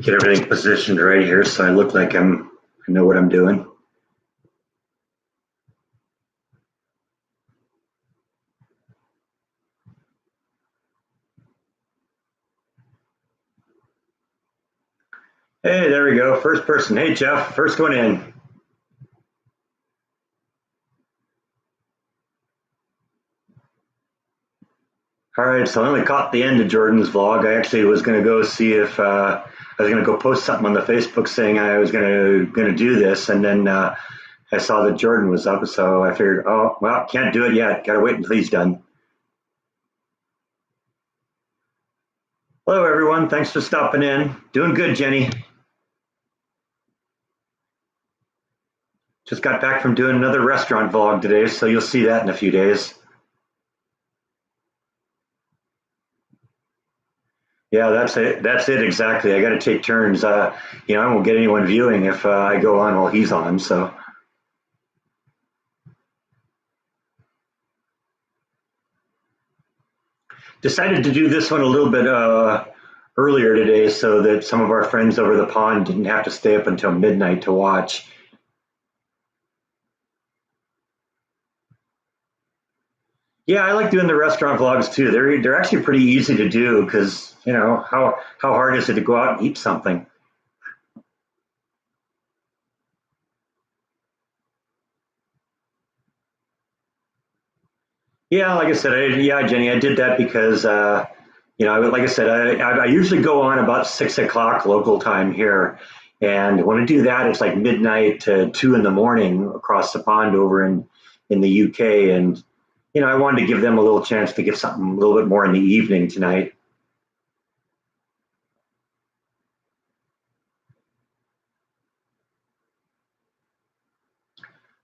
Get everything positioned right here so I look like I know what I'm doing. Hey, there we go. First person. Hey, Jeff, first one in. All right, so I only caught the end of Jordan's vlog. I actually was going to go see if I was going to go post something on the Facebook saying I was going to do this, and then I saw that Jordan was up, so I figured, oh well, can't do it yet. Got to wait until he's done. Hello, everyone. Thanks for stopping in. Doing good, Jenny. Just got back from doing another restaurant vlog today, so you'll see that in a few days. Yeah, that's it. That's it exactly. I got to take turns. I won't get anyone viewing if I go on while he's on. So decided to do this one a little bit earlier today so that some of our friends over the pond didn't have to stay up until midnight to watch. Yeah, I like doing the restaurant vlogs too. They're actually pretty easy to do because how hard is it to go out and eat something? Yeah, like I said, yeah, Jenny, I did that because like I said, I usually go on about 6 o'clock local time here, and when I do that, it's like midnight to 2 in the morning across the pond over in the UK, and I wanted to give them a little chance to get something a little bit more in the evening tonight.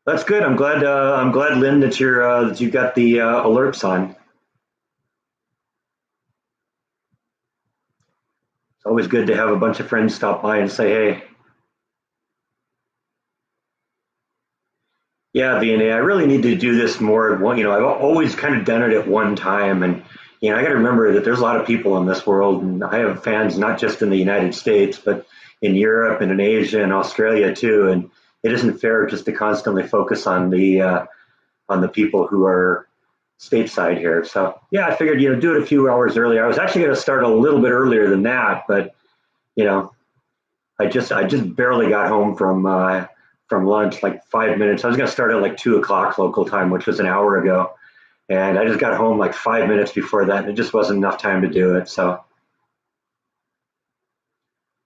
That's good. I'm glad, Lynn, that you got the alerts on. It's always good to have a bunch of friends stop by and say, hey. Yeah, VNA, I really need to do this more. I've always kind of done it at one time, and I got to remember that there's a lot of people in this world, and I have fans not just in the United States, but in Europe and in Asia and Australia too. And it isn't fair just to constantly focus on the people who are stateside here. So yeah, I figured do it a few hours earlier. I was actually going to start a little bit earlier than that, but you know I just barely got home from lunch, like 5 minutes. I was going to start at like 2 o'clock local time, which was an hour ago, and I just got home like 5 minutes before that, and it just wasn't enough time to do it. So,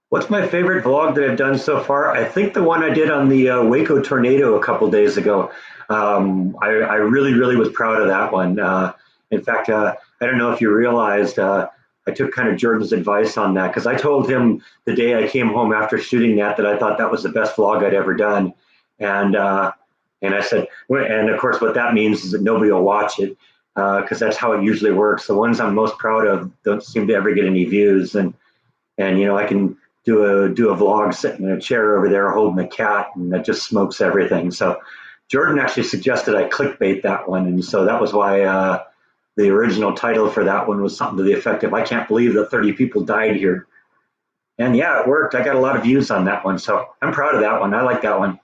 what's my favorite vlog that I've done so far? I think the one I did on the Waco tornado a couple days ago. I really, really was proud of that one. In fact, I don't know if you realized. I took kind of Jordan's advice on that because I told him the day I came home after shooting that I thought that was the best vlog I'd ever done, and I said, and of course, what that means is that nobody will watch it because that's how it usually works. The ones I'm most proud of don't seem to ever get any views, and I can do a vlog sitting in a chair over there holding a cat, and that just smokes everything. So Jordan actually suggested I clickbait that one, and so that was why. The original title for that one was something to the effect of "I can't believe that 30 people died here," and yeah, it worked. I got a lot of views on that one, so I'm proud of that one. I like that one.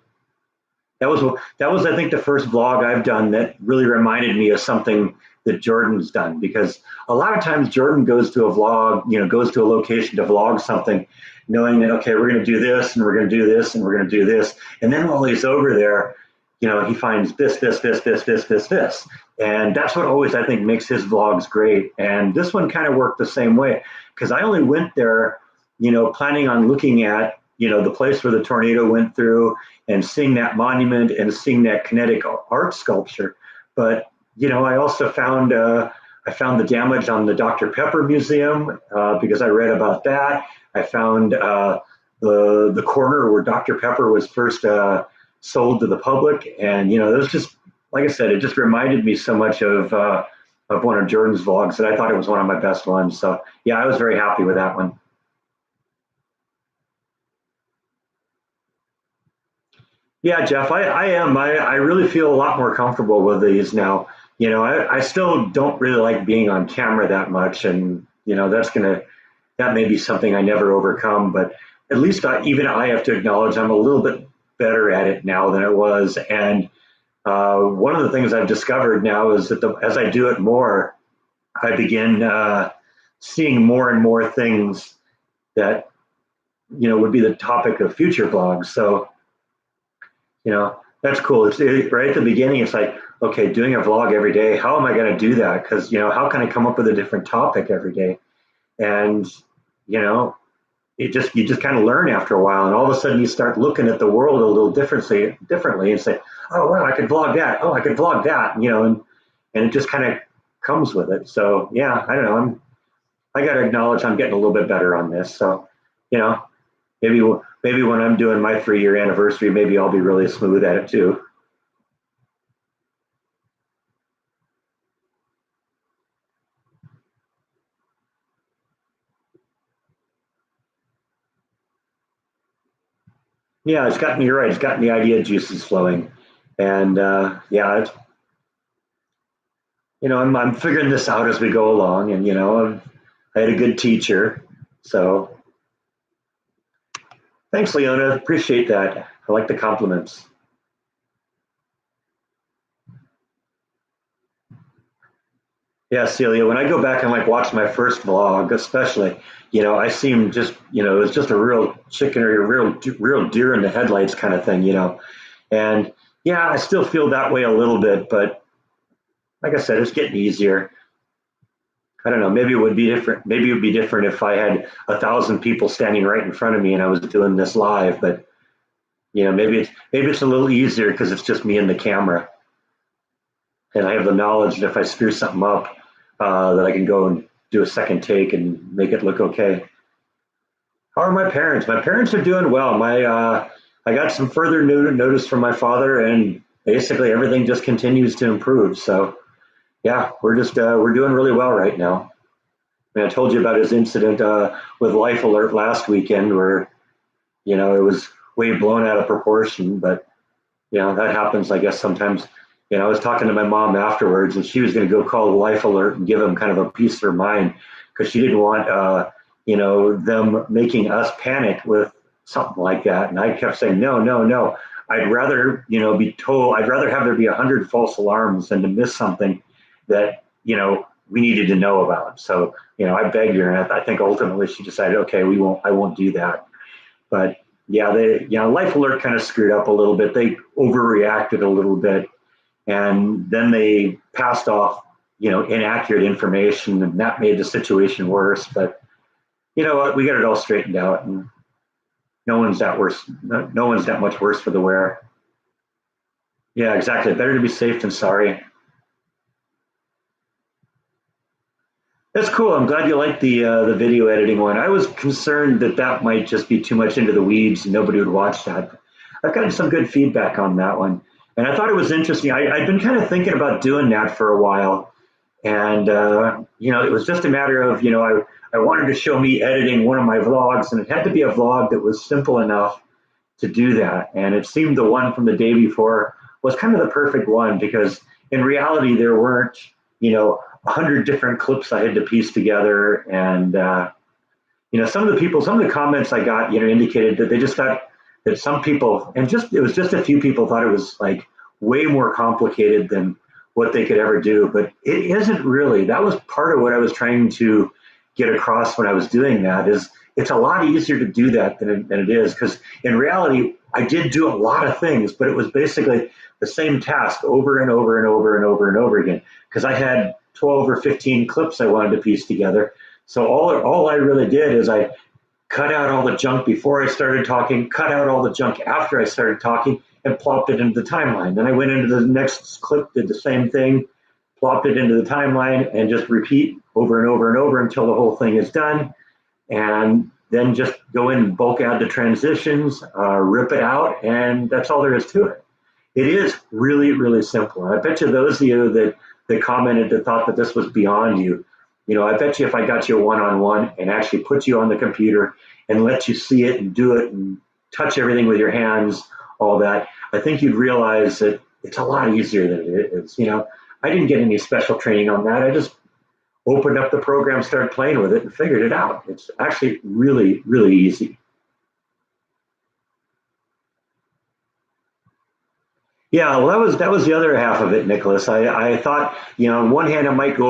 That was I think the first vlog I've done that really reminded me of something that Jordan's done, because a lot of times Jordan goes to a vlog, goes to a location to vlog something, knowing that okay, we're going to do this and we're going to do this and we're going to do this, and then while he's over there, he finds this, and that's what always I think makes his vlogs great. And this one kind of worked the same way because I only went there, planning on looking at the place where the tornado went through and seeing that monument and seeing that kinetic art sculpture. But I also found the damage on the Dr. Pepper Museum because I read about that. I found the corner where Dr. Pepper was first sold to the public, and it was just like I said, it just reminded me so much of one of Jordan's vlogs that I thought it was one of my best ones. So yeah, I was very happy with that one. Yeah, Jeff, I am. I really feel a lot more comfortable with these now. I still don't really like being on camera that much, and that may be something I never overcome. But at least even I have to acknowledge I'm a little bit better at it now than I was. And one of the things I've discovered now is that as I do it more, I begin seeing more and more things that would be the topic of future blogs. So that's cool. Right at the beginning. It's like, okay, doing a vlog every day. How am I going to do that? Because how can I come up with a different topic every day? And you know, you just kind of learn after a while, and all of a sudden you start looking at the world a little differently, and say, oh wow, I could vlog that. Oh, I could vlog that. And it just kind of comes with it. So yeah, I don't know. I got to acknowledge I'm getting a little bit better on this. So maybe when I'm doing my 3-year anniversary, maybe I'll be really smooth at it too. Yeah, you're right. It's gotten the idea juices flowing, and yeah, I'm figuring this out as we go along, and I had a good teacher, so thanks, Leona. Appreciate that. I like the compliments. Yeah, Celia, when I go back and like watch my first vlog, especially, I seem just, it was just a real chicken or a real deer in the headlights kind of thing. And yeah, I still feel that way a little bit, but like I said, it's getting easier. I don't know. Maybe it would be different. Maybe it would be different if I had 1,000 people standing right in front of me and I was doing this live. But maybe it's a little easier because it's just me and the camera, and I have the knowledge that if I screw something up, that I can go and do a second take and make it look okay. How are my parents? My parents are doing well. I got some further notice from my father, and basically everything just continues to improve. So yeah, we're doing really well right now. I mean, I told you about his incident with Life Alert last weekend, where it was way blown out of proportion, but that happens, I guess, sometimes. I was talking to my mom afterwards, and she was going to go call Life Alert and give them kind of a piece of her mind because she didn't want, them making us panic with something like that. And I kept saying, no, no, no. I'd rather, be told. I'd rather have there be 100 false alarms than to miss something that we needed to know about. So I begged her, and I think ultimately she decided, okay, we won't. I won't do that. But yeah, Life Alert kind of screwed up a little bit. They overreacted a little bit, and then they passed off, inaccurate information, and that made the situation worse. But you know what? We got it all straightened out, and no one's that worse. No one's that much worse for the wear. Yeah, exactly. Better to be safe than sorry. That's cool. I'm glad you liked the video editing one. I was concerned that that might just be too much into the weeds and nobody would watch that. I've gotten some good feedback on that one, and I thought it was interesting. I'd been kind of thinking about doing that for a while, and it was just a matter of I wanted to show me editing one of my vlogs, and it had to be a vlog that was simple enough to do that. And it seemed the one from the day before was kind of the perfect one because in reality there weren't 100 different clips I had to piece together, and some of the comments I got indicated that they just thought that some people, and just it was just a few people, thought it was like way more complicated than what they could ever do, but it isn't really. That was part of what I was trying to get across when I was doing that. Is it's a lot easier to do that than it is, because in reality I did do a lot of things, but it was basically the same task over and over and over and over and over again, because I had 12 or 15 clips I wanted to piece together. So all I really did is I cut out all the junk before I started talking, cut out all the junk after I started talking, and plopped it into the timeline. Then I went into the next clip, did the same thing, plopped it into the timeline, and just repeat over and over and over until the whole thing is done. And then just go in and bulk add the transitions, rip it out, and that's all there is to it. It is really, really simple. And I bet you those of you that commented that thought that this was beyond you, I bet you if I got you a one-on-one and actually put you on the computer and let you see it and do it and touch everything with your hands, all that, I think you'd realize that it's a lot easier than it is. I didn't get any special training on that. I just opened up the program, started playing with it, and figured it out. It's actually really, really easy. Yeah, well, that was the other half of it, Nicholas. I thought, on one hand, it might go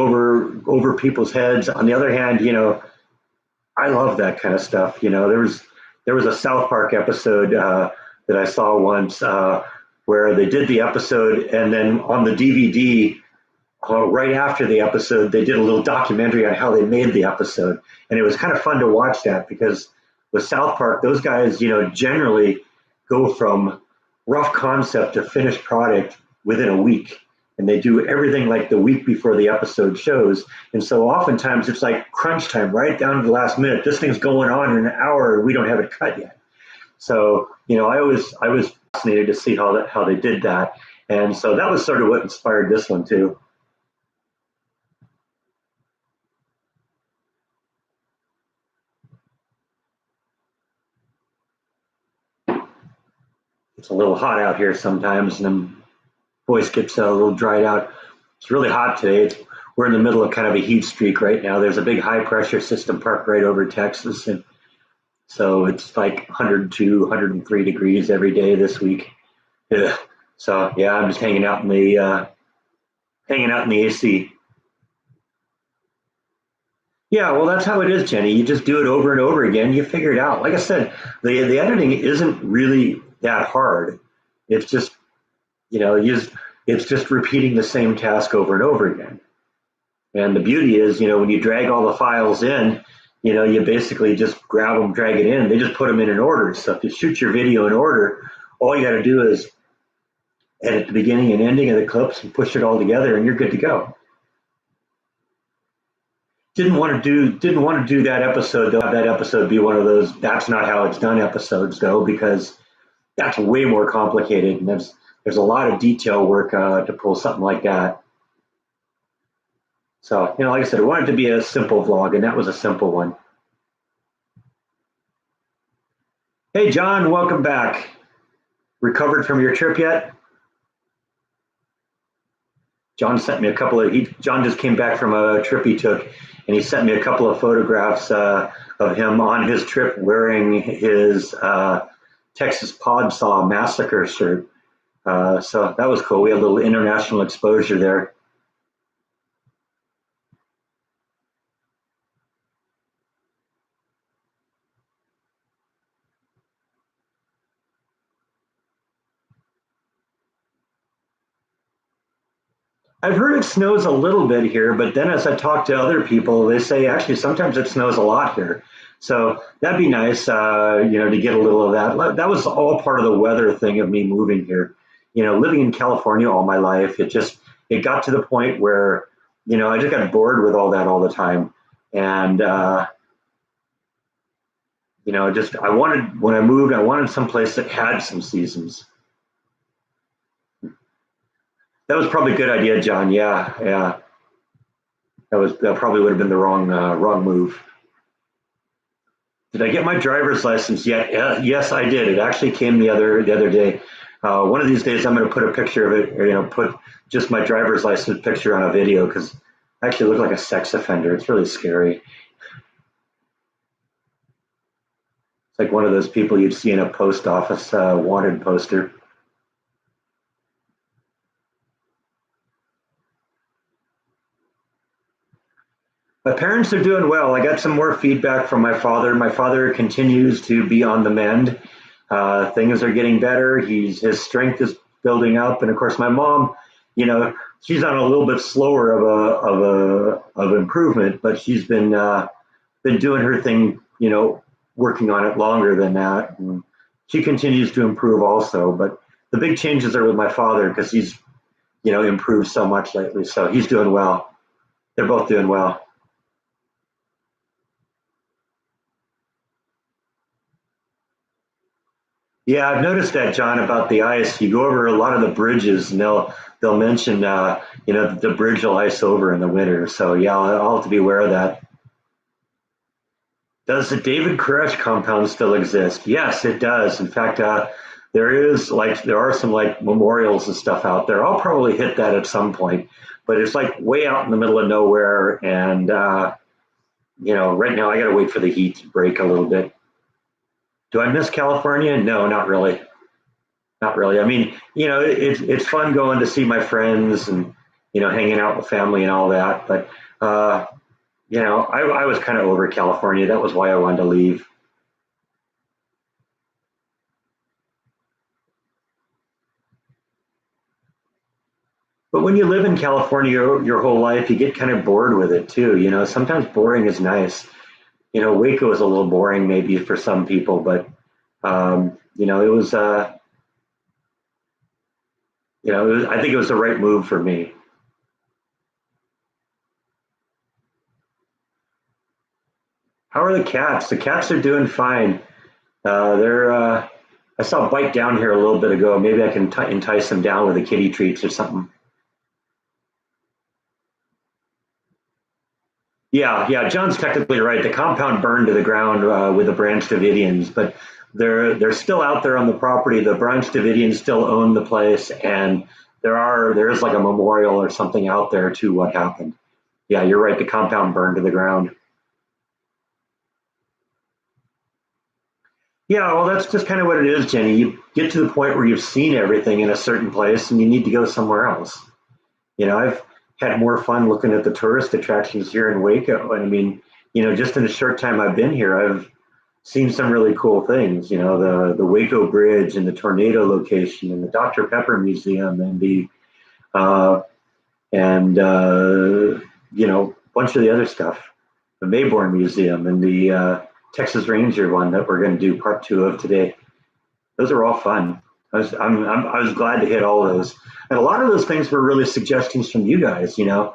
over people's heads. On the other hand, I love that kind of stuff. There was a South Park episode that I saw once where they did the episode, and then on the DVD, right after the episode, they did a little documentary on how they made the episode, and it was kind of fun to watch that because with South Park, those guys, generally go from rough concept to finished product within a week. And they do everything like the week before the episode shows. And so oftentimes it's like crunch time, right down to the last minute. This thing's going on in an hour and we don't have it cut yet. So, I was fascinated to see how they did that. And so that was sort of what inspired this one too. It's a little hot out here sometimes, and the voice gets a little dried out. It's really hot today. We're in the middle of kind of a heat streak right now. There's a big high pressure system parked right over Texas, and so it's like 102, 103 degrees every day this week. Ugh. So yeah, I'm just hanging out in the AC. Yeah, well, that's how it is, Jenny. You just do it over and over again. You figure it out. Like I said, the editing isn't really that hard. It's just you know, you just, it's just repeating the same task over and over again. And the beauty is, when you drag all the files in, you basically just grab them, drag it in. They just put them in an order. So if you shoot your video in order, all you got to do is edit the beginning and ending of the clips and push it all together, and you're good to go. Didn't want to do that episode though. Have that episode be one of those "that's not how it's done" episodes though, because that's way more complicated, and there's a lot of detail work to pull something like that. So, like I said, I wanted to be a simple vlog, and that was a simple one. Hey, John, welcome back. Recovered from your trip yet? John sent me a couple of. John just came back from a trip he took, and he sent me a couple of photographs of him on his trip wearing his Texas Pod Saw Massacre shirt. So that was cool. We had a little international exposure there. I've heard it snows a little bit here, but then as I talk to other people, they say actually sometimes it snows a lot here. So that'd be nice, to get a little of that. That was all part of the weather thing of me moving here. Living in California all my life, it got to the point where, I just got bored with all that all the time. And, just I wanted, when I moved, I wanted someplace that had some seasons. That was probably a good idea, John. Yeah, yeah. That probably would have been the wrong move. Did I get my driver's license yet? Yes, I did. It actually came the other day. One of these days, I'm going to put a picture of it, or put just my driver's license picture on a video because I actually look like a sex offender. It's really scary. It's like one of those people you'd see in a post office wanted poster. My parents are doing well. I got some more feedback from my father. My father continues to be on the mend. Things are getting better. His strength is building up, and of course, my mom, she's on a little bit slower of improvement, but she's been doing her thing, working on it longer than that. And she continues to improve also. But the big changes are with my father because he's, improved so much lately. So he's doing well. They're both doing well. Yeah, I've noticed that, John, about the ice. You go over a lot of the bridges, and they'll mention, the bridge will ice over in the winter. So yeah, I'll have to be aware of that. Does the David Koresh compound still exist? Yes, it does. In fact, there are some like memorials and stuff out there. I'll probably hit that at some point, but it's like way out in the middle of nowhere, and right now I got to wait for the heat to break a little bit. Do I miss California? No, not really. Not really. I mean, it's fun going to see my friends and hanging out with family and all that. But uh, I was kind of over California. That was why I wanted to leave. But when you live in California your whole life, you get kind of bored with it too. Sometimes boring is nice. Waco is a little boring maybe for some people, but it was. I think it was the right move for me. How are the cats? The cats are doing fine. They're. I saw Bite down here a little bit ago. Maybe I can entice them down with the kitty treats or something. Yeah, yeah. John's technically right. The compound burned to the ground with the Branch Davidians, but they're still out there on the property. The Branch Davidians still own the place, and there is like a memorial or something out there to what happened. Yeah, you're right. The compound burned to the ground. Yeah, well, that's just kind of what it is, Jenny. You get to the point where you've seen everything in a certain place, and you need to go somewhere else. I've had more fun looking at the tourist attractions here in Waco. And I mean, just in the short time I've been here, I've seen some really cool things. The Waco Bridge and the tornado location and the Dr. Pepper Museum and the and a bunch of the other stuff, the Mayborn Museum and the Texas Ranger one that we're going to do part two of today. Those are all fun. I was glad to hit all of those, and a lot of those things were really suggestions from you guys. The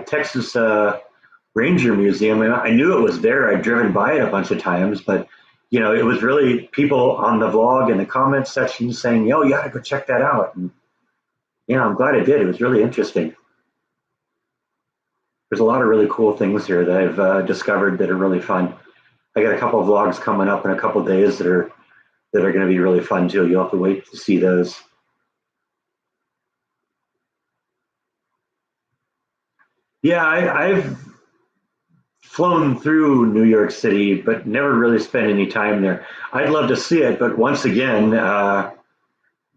Texas Ranger Museum, and I knew it was there. I'd driven by it a bunch of times, but it was really people on the vlog and the comment section saying, "Yo, you got to go check that out." And I'm glad I did. It was really interesting. There's a lot of really cool things here that I've discovered that are really fun. I got a couple of vlogs coming up in a couple of days that are going to be really fun too. You'll have to wait to see those. Yeah, I've flown through New York City, but never really spent any time there. I'd love to see it, but once again,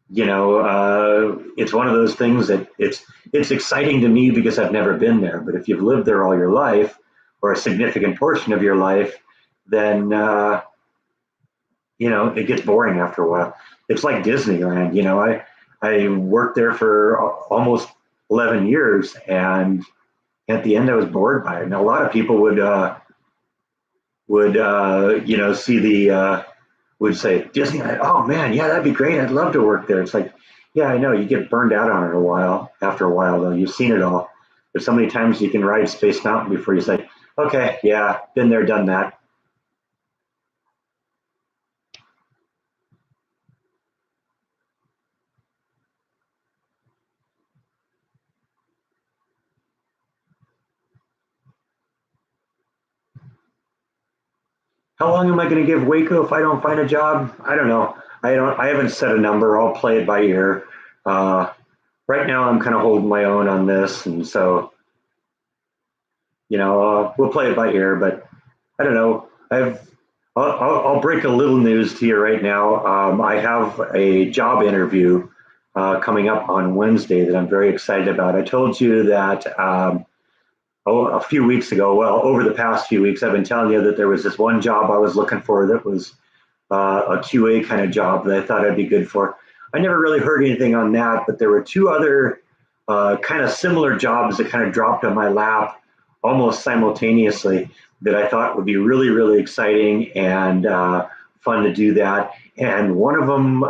it's one of those things that it's exciting to me because I've never been there. But if you've lived there all your life, or a significant portion of your life, then it gets boring after a while. It's like Disneyland. I worked there for almost 11 years, and at the end, I was bored by it. Now, a lot of people would see the would say Disneyland. Oh man, yeah, that'd be great. I'd love to work there. It's like, yeah, I know you get burned out on it a while. After a while, though, you've seen it all. There's so many times you can ride Space Mountain before you say, okay, yeah, been there, done that. How long am I going to give Waco if I don't find a job? I don't know. I don't. I haven't set a number. I'll play it by ear. Uh, right now, I'm kind of holding my own on this, and so we'll play it by ear. But I don't know. I'll break a little news to you right now. I have a job interview coming up on Wednesday that I'm very excited about. I told you that a few weeks ago. Well, over the past few weeks, I've been telling you that there was this one job I was looking for that was a QA kind of job that I thought I'd be good for. I never really heard anything on that, but there were two other kind of similar jobs that kind of dropped on my lap almost simultaneously that I thought would be really, really exciting and fun to do that. And one of them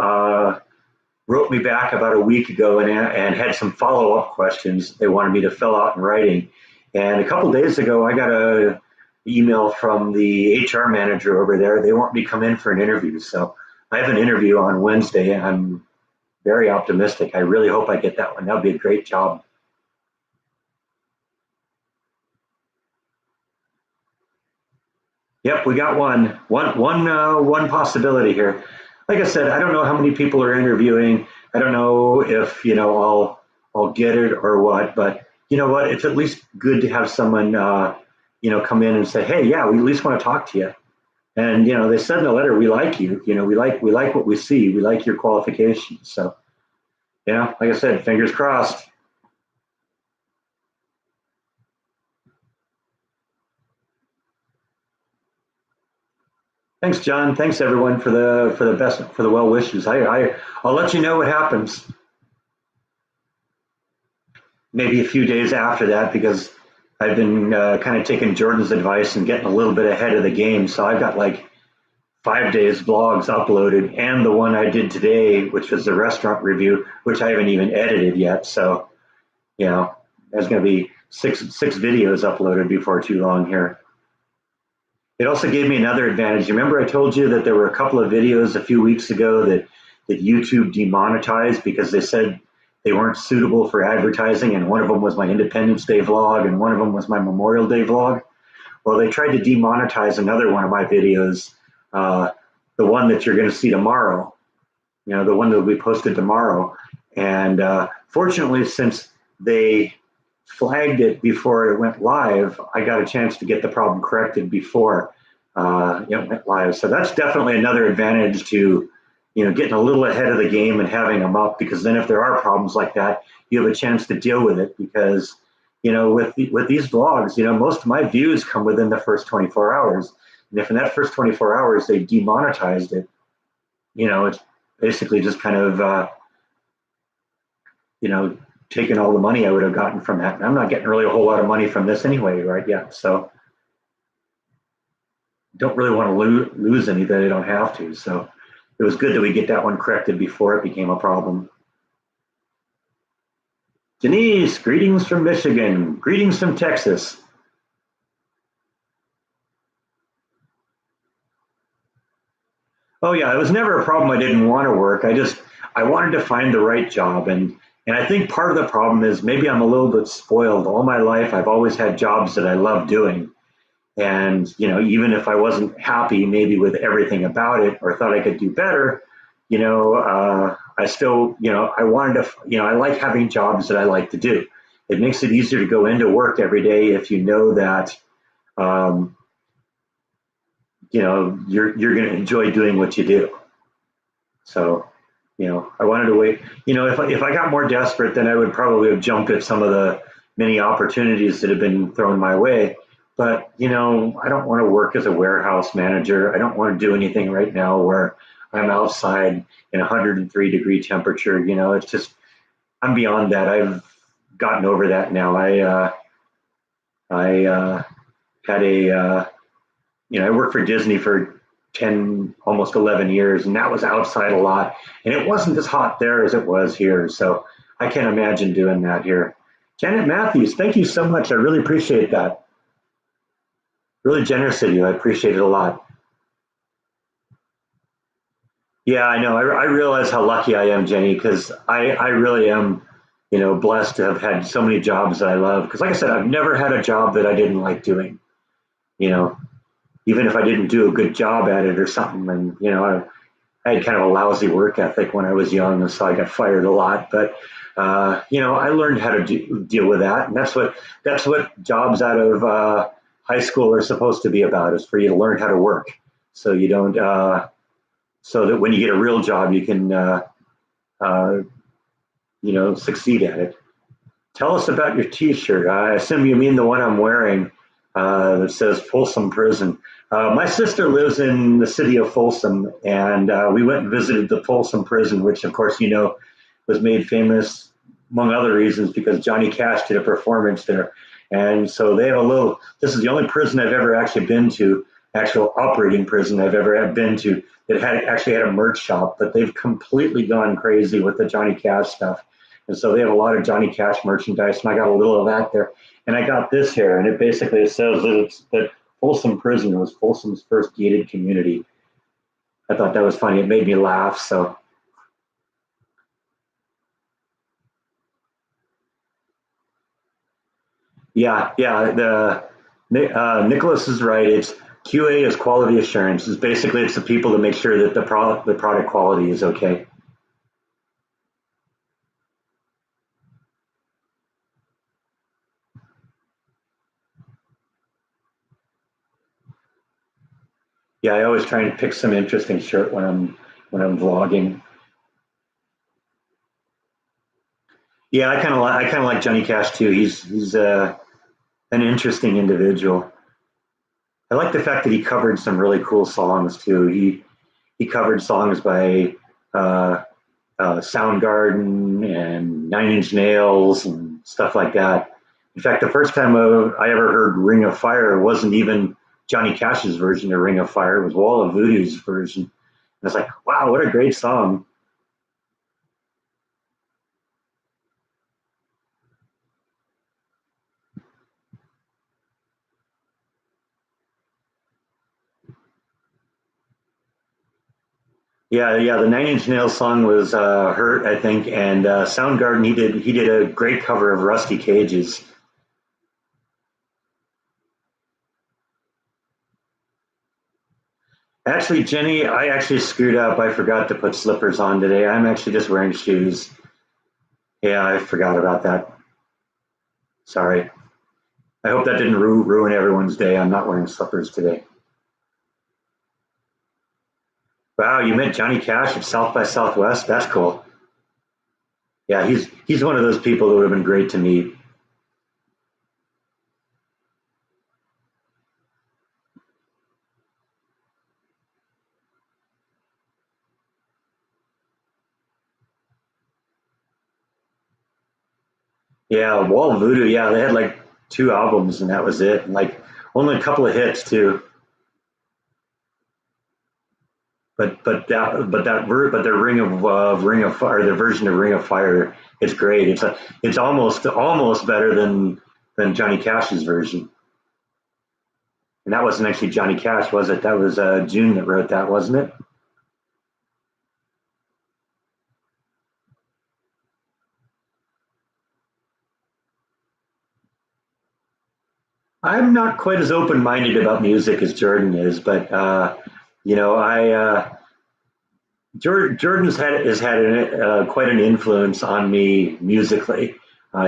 wrote me back about a week ago and had some follow up questions they wanted me to fill out in writing. And a couple of days ago, I got a email from the HR manager over there. They want me to come in for an interview. So I have an interview on Wednesday, and I'm very optimistic. I really hope I get that one. That'll be a great job. Yep, we got one possibility here. Like I said, I don't know how many people are interviewing. I don't know if I'll get it or what. But you know what? It's at least good to have someone come in and say, hey, yeah, we at least want to talk to you. And they said in the letter, we like you. We like what we see. We like your qualifications. So like I said, fingers crossed. Thanks, John. Thanks everyone for the well wishes. I'll let you know what happens. Maybe a few days after that, because I've been kind of taking Jordan's advice and getting a little bit ahead of the game. So I've got like 5 days vlogs uploaded, and the one I did today, which was the restaurant review, which I haven't even edited yet. So there's going to be six videos uploaded before too long here. It also gave me another advantage. Remember I told you that there were a couple of videos a few weeks ago that YouTube demonetized because they said they weren't suitable for advertising, and one of them was my Independence Day vlog and one of them was my Memorial Day vlog. Well, they tried to demonetize another one of my videos, the one that you're going to see tomorrow, the one that will be posted tomorrow. And fortunately, since they flagged it before it went live, I got a chance to get the problem corrected before it went live. So that's definitely another advantage to getting a little ahead of the game and having them up, because then if there are problems like that, you have a chance to deal with it. Because with these vlogs, most of my views come within the first 24 hours, and if in that first 24 hours they demonetized it, it's basically just kind of taking all the money I would have gotten from that. And I'm not getting really a whole lot of money from this anyway, right? Yeah, so don't really want to lose any that I don't have to. So it was good that we get that one corrected before it became a problem. Denise, greetings from Michigan. Greetings from Texas. Oh yeah, it was never a problem I didn't want to work. I wanted to find the right job, and I think part of the problem is maybe I'm a little bit spoiled. All my life I've always had jobs that I love doing. And even if I wasn't happy maybe with everything about it or thought I could do better, I still, I wanted to, I like having jobs that I like to do. It makes it easier to go into work every day if you know that, um, you're going to enjoy doing what you do. So, I wanted to wait. If I got more desperate, then I would probably have jumped at some of the many opportunities that have been thrown my way. But, I don't want to work as a warehouse manager. I don't want to do anything right now where I'm outside in 103-degree temperature. It's just, I'm beyond that. I've gotten over that now. I had I worked for Disney for 10, almost 11 years, and that was outside a lot. And it wasn't as hot there as it was here. So I can't imagine doing that here. Janet Matthews, thank you so much. I really appreciate that. Really generous of you. I appreciate it a lot. Yeah, I know. I realize how lucky I am, Jenny, because I really am, blessed to have had so many jobs that I love. Because, like I said, I've never had a job that I didn't like doing. You know, Even if I didn't do a good job at it or something, and I had kind of a lousy work ethic when I was young, so I got fired a lot. But I learned how to deal with that, and that's what jobs out of high school are supposed to be about, is for you to learn how to work, so you don't, so that when you get a real job, you can uh, succeed at it. Tell us about your T-shirt. I assume you mean the one I'm wearing that says Folsom Prison. My sister lives in the city of Folsom, and we went and visited the Folsom Prison, which, of course, was made famous, among other reasons, because Johnny Cash did a performance there. And so they have this is the only prison I've ever actually been to, actual operating prison I've ever been to, that actually had a merch shop, but they've completely gone crazy with the Johnny Cash stuff. And so they have a lot of Johnny Cash merchandise, and I got a little of that there. And I got this here, and it basically says that Folsom Prison was Folsom's first gated community. I thought that was funny. It made me laugh. So yeah. Nicholas is right. It's QA is quality assurance. It's the people to make sure that the product quality is okay. Yeah, I always try and pick some interesting shirt when I'm vlogging. Yeah, I kind of like Johnny Cash too. He's an interesting individual. I like the fact that he covered some really cool songs too. He covered songs by uh, Soundgarden and Nine Inch Nails and stuff like that. In fact, the first time I ever heard Ring of Fire wasn't even Johnny Cash's version of Ring of Fire. It was Wall of Voodoo's version. And I was like, wow, what a great song. Yeah, yeah. The Nine Inch Nails song was "Hurt," I think, and Soundgarden he did a great cover of Rusty Cage's. Actually, Jenny, I actually screwed up. I forgot to put slippers on today. I'm actually just wearing shoes. Yeah, I forgot about that. Sorry. I hope that didn't ruin everyone's day. I'm not wearing slippers today. Wow, you met Johnny Cash at South by Southwest. That's cool. Yeah, he's one of those people that would have been great to meet. Yeah, Wall of Voodoo. Yeah, they had like two albums and that was it. And like only a couple of hits too. But their Ring of Fire, their version of Ring of Fire, it's great. It's almost better than Johnny Cash's version. And that wasn't actually Johnny Cash, was it? That was June that wrote that, wasn't it? I'm not quite as open minded about music as Jordan is, but you know, I Jordan's had has had quite an influence on me musically.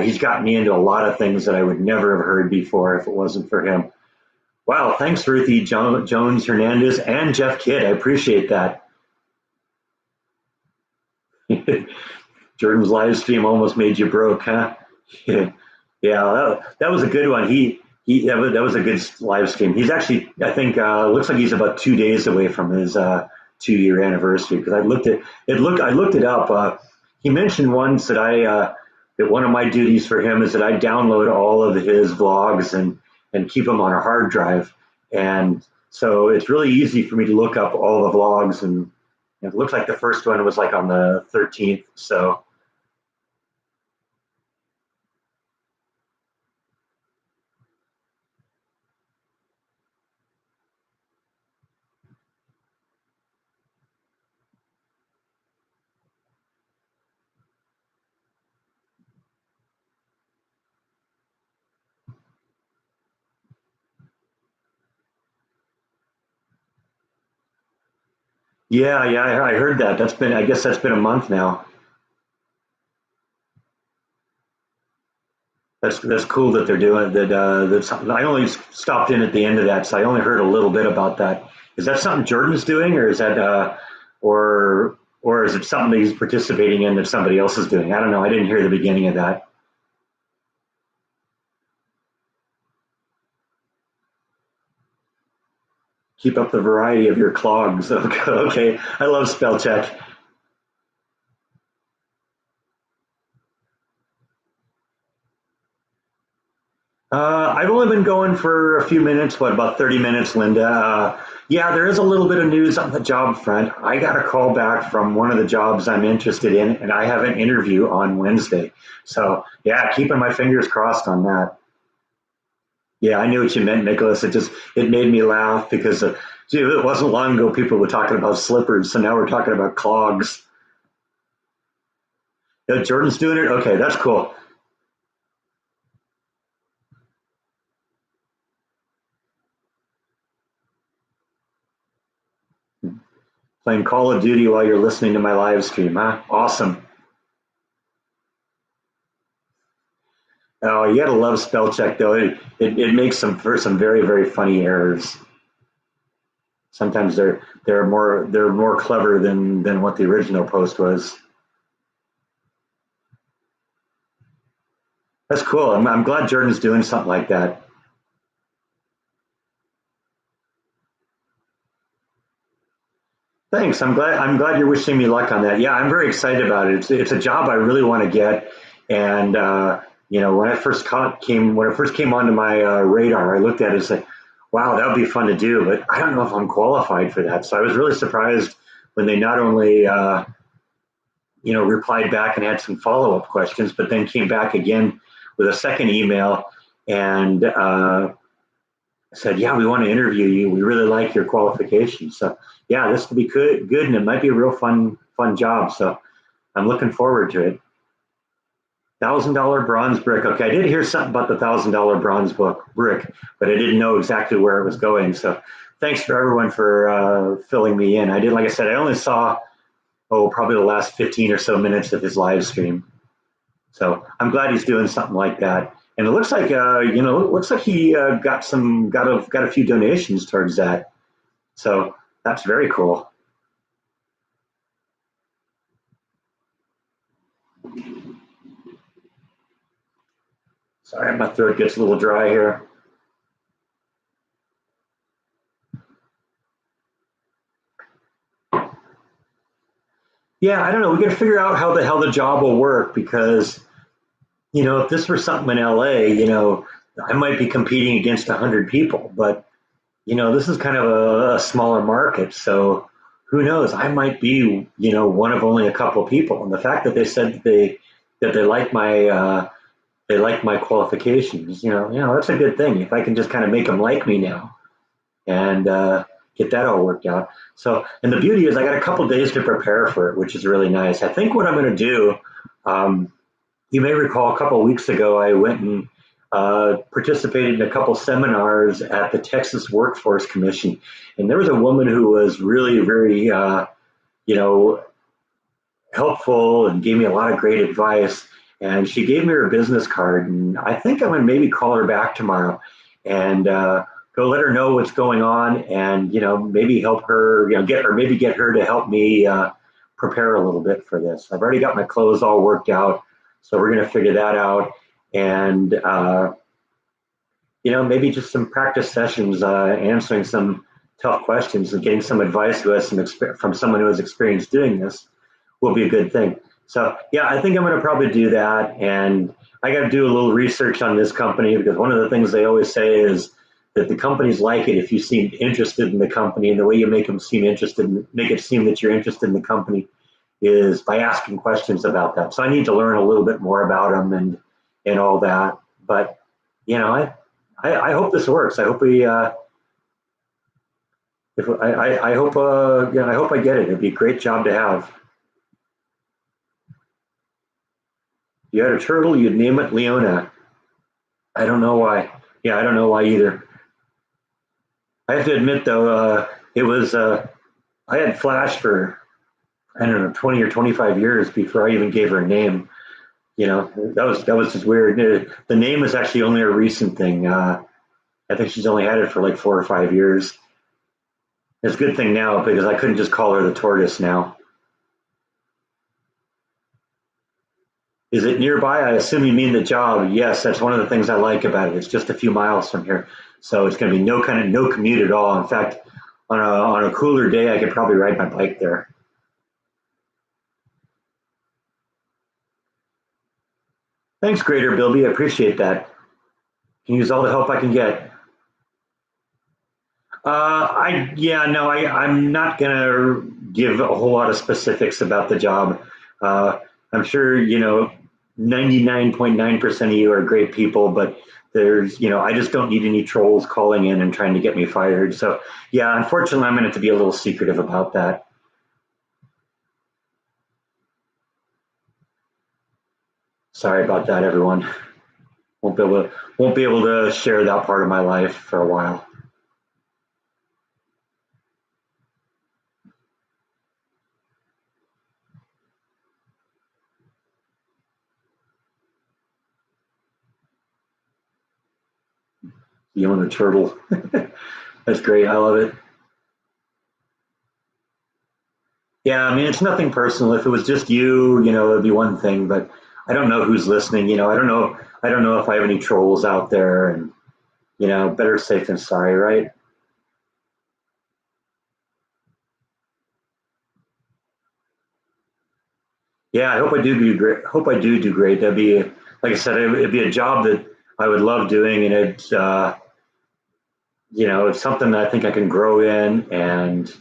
He's gotten me into a lot of things that I would never have heard before if it wasn't for him. Wow, thanks, Ruthie Jones Hernandez and Jeff Kidd. I appreciate that. Jordan's live stream almost made you broke, huh? Yeah, that was a good one. That was a good live stream. He's actually, I think, looks like he's about 2 days away from his 2 year anniversary. Because I looked it up. He mentioned once that one of my duties for him is that I download all of his vlogs and keep them on a hard drive. And so it's really easy for me to look up all the vlogs and it looks like the first one was like on the 13th. So yeah, I heard that. I guess that's been a month now. That's cool that they're doing that. That's I only stopped in at the end of that, so I only heard a little bit about that. Is that something Jordan's doing, or is that or is it something that he's participating in that somebody else is doing? I don't know. I didn't hear the beginning of that. Keep up the variety of your clogs. Okay, I love spell check. I've only been going for a few minutes, what, about 30 minutes, Linda. Yeah, there is a little bit of news on the job front. I got a call back from one of the jobs I'm interested in, and I have an interview on Wednesday. So, yeah, keeping my fingers crossed on that. Yeah, I knew what you meant, Nicholas. It made me laugh because, gee, it wasn't long ago people were talking about slippers, so now we're talking about clogs. Yeah, Jordan's doing it? Okay, that's cool. Playing Call of Duty while you're listening to my live stream, huh? Awesome. Oh, you gotta love spell check though. It makes some for some very very funny errors. Sometimes they're more clever than what the original post was. That's cool. I'm glad Jordan's doing something like that. Thanks. I'm glad you're wishing me luck on that. Yeah, I'm very excited about it. It's a job I really want to get, and when I first came onto my radar, I looked at it and said, "Wow, that would be fun to do." But I don't know if I'm qualified for that. So I was really surprised when they not only replied back and had some follow up questions, but then came back again with a second email and said, "Yeah, we want to interview you. We really like your qualifications." So yeah, this could be good, and it might be a real fun job. So I'm looking forward to it. $1,000 bronze brick. Okay, I did hear something about the $1,000 bronze book brick, but I didn't know exactly where it was going. So thanks for everyone for filling me in. I did, like I said, I only saw probably the last 15 or so minutes of his live stream. So I'm glad he's doing something like that. And it looks like he got a few donations towards that. So that's very cool. Sorry, my throat gets a little dry here. Yeah, I don't know. We got to figure out how the hell the job will work because if this were something in LA, I might be competing against 100 people, but this is kind of a smaller market, so who knows? I might be, one of only a couple of people. And the fact that they said that they like my qualifications, that's a good thing. If I can just kind of make them like me now and get that all worked out. So, and the beauty is, I got a couple of days to prepare for it, which is really nice. I think what I'm going to do. Um, you may recall a couple of weeks ago, I went and participated in a couple seminars at the Texas Workforce Commission, and there was a woman who was really very, you know, helpful and gave me a lot of great advice. And she gave me her business card, and I think I'm going to maybe call her back tomorrow and go let her know what's going on, and maybe help her, get her to help me prepare a little bit for this. I've already got my clothes all worked out, so we're going to figure that out, and maybe just some practice sessions, answering some tough questions and getting some advice who has from someone who has experience doing this will be a good thing. So yeah, I think I'm going to probably do that, and I got to do a little research on this company because one of the things they always say is that the companies like it if you seem interested in the company, and the way you make them seem interested, make it seem that you're interested in the company, is by asking questions about that. So I need to learn a little bit more about them and all that. But I hope this works. I hope we. If I hope I hope I get it. It'd be a great job to have. If you had a turtle, you'd name it Leona. I don't know why. Yeah, I don't know why either. I have to admit though, it was I had Flash for I don't know 20 or 25 years before I even gave her a name. That was just weird. The name is actually only a recent thing. I think she's only had it for like 4 or 5 years. It's a good thing now because I couldn't just call her the tortoise now. Is it nearby? I assume you mean the job. Yes, that's one of the things I like about it. It's just a few miles from here, so it's going to be no commute at all. In fact, on a cooler day, I could probably ride my bike there. Thanks, Greater Bilby. I appreciate that. Can use all the help I can get. I yeah no I'm not gonna give a whole lot of specifics about the job. I'm sure 99.9% of you are great people, but there's I just don't need any trolls calling in and trying to get me fired. So yeah, unfortunately, I'm going to have to be a little secretive about that. Sorry about that, everyone. Won't be able to share that part of my life for a while. You own a turtle. That's great. I love it. Yeah, I mean, it's nothing personal. If it was just you, it'd be one thing, but I don't know who's listening. I don't know if I have any trolls out there, and better safe than sorry, right? Yeah, I hope I do great. Hope I do great. That'd be, like I said, it'd be a job that I would love doing, and it's something that I think I can grow in, and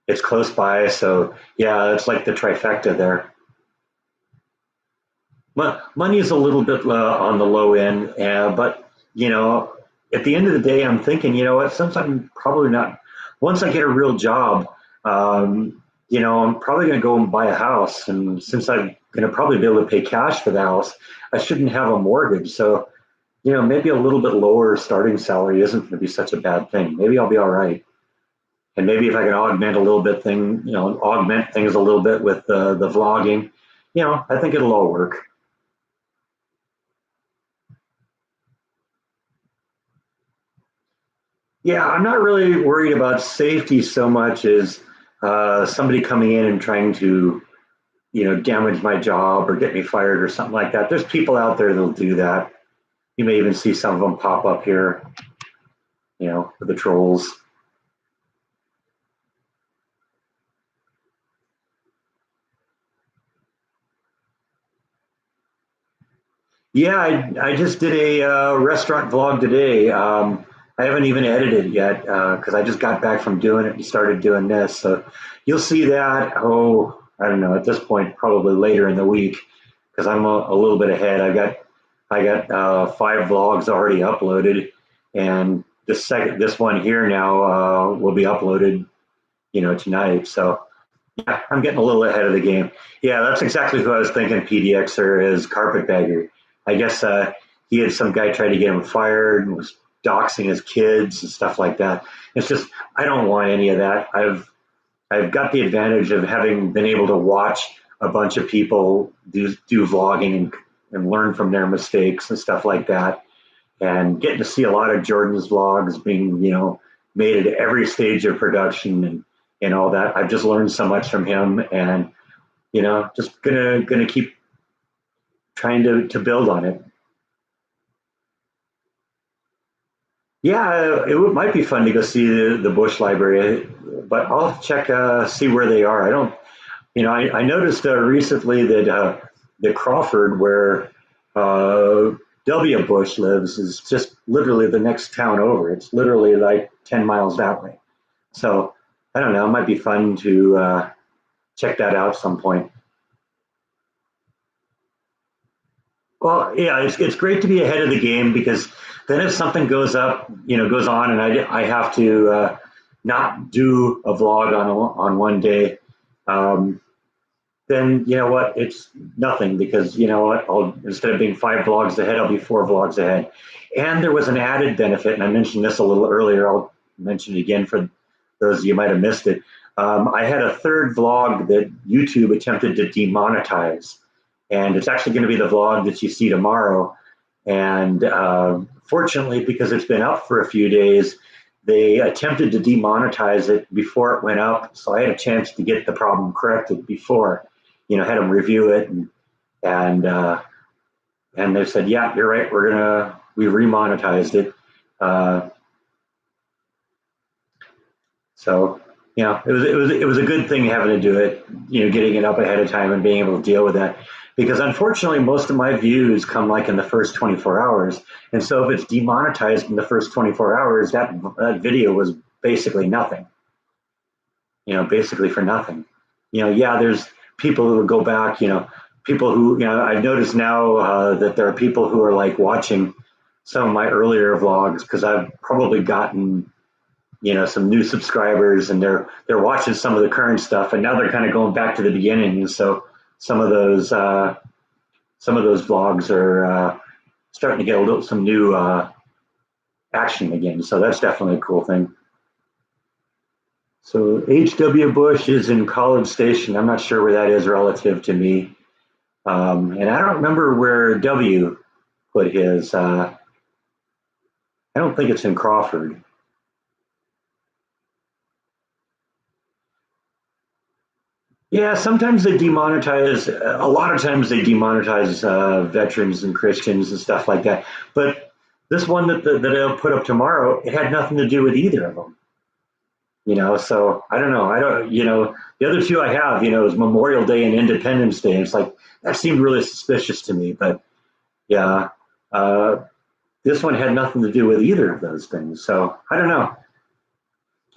it's close by. So yeah, it's like the trifecta there. Money is a little bit on the low end, but you know, at the end of the day, I'm thinking, you know what? Since I'm probably not, once I get a real job, I'm probably going to go and buy a house, and since I'm going to probably be able to pay cash for the house, I shouldn't have a mortgage. So, maybe a little bit lower starting salary isn't going to be such a bad thing. Maybe I'll be all right. And maybe if I can augment things a little bit with the vlogging, I think it'll all work. Yeah, I'm not really worried about safety so much as somebody coming in and trying to, damage my job or get me fired or something like that. There's people out there that'll do that. You may even see some of them pop up here, for the trolls. Yeah, I just did a restaurant vlog today. I haven't even edited it yet because I just got back from doing it and started doing this. So you'll see that. Oh, I don't know. At this point, probably later in the week because I'm a little bit ahead. I got 5 vlogs already uploaded, and this one here now will be uploaded, tonight. So yeah, I'm getting a little ahead of the game. Yeah, that's exactly who I was thinking. PDXer is Carpetbagger. I guess he had some guy try to get him fired and was doxing his kids and stuff like that. It's just I don't want any of that. I've got the advantage of having been able to watch a bunch of people do vlogging and learn from their mistakes and stuff like that, and getting to see a lot of Jordan's vlogs being made at every stage of production and all that. I've just learned so much from him, and just gonna keep trying to build on it. Yeah, might be fun to go see the Bush Library, but I'll check see where they are. I don't, I noticed recently that the Crawford, where W. Bush lives, is just literally the next town over. It's literally like 10 miles that way. So I don't know. It might be fun to check that out some point. Well, yeah, it's great to be ahead of the game because then if something goes on, and I have to not do a vlog on one day, um, then you know what? It's nothing because you know what? I'll instead of being 5 vlogs ahead, I'll be 4 vlogs ahead. And there was an added benefit, and I mentioned this a little earlier. I'll mention it again for those of you who might have missed it. I had a third vlog that YouTube attempted to demonetize, and it's actually going to be the vlog that you see tomorrow. And fortunately, because it's been up for a few days, they attempted to demonetize it before it went up, so I had a chance to get the problem corrected before. Had them review it, and they said, "Yeah, you're right. We remonetized it." Uh, So, it was a good thing having to do it, getting it up ahead of time and being able to deal with that. Because unfortunately, most of my views come like in the first 24 hours. And so if it's demonetized in the first 24 hours, that video was basically nothing, basically for nothing. Yeah, there's people who will go back, people who, I've noticed now that there are people who are like watching some of my earlier vlogs because I've probably gotten some new subscribers, and they're watching some of the current stuff, and now they're kind of going back to the beginning. So some of those some of those vlogs are starting to get some new action again. So that's definitely a cool thing. So HW Bush is in College Station. I'm not sure where that is relative to me, and I don't remember where W put his. I don't think it's in Crawford. Yeah, sometimes they demonetize. A lot of times they demonetize veterans and Christians and stuff like that. But this one that I'll put up tomorrow, it had nothing to do with either of them. So I don't know. I don't. The other two I have, is Memorial Day and Independence Day. And it's like that seemed really suspicious to me. But yeah, uh, this one had nothing to do with either of those things. So I don't know.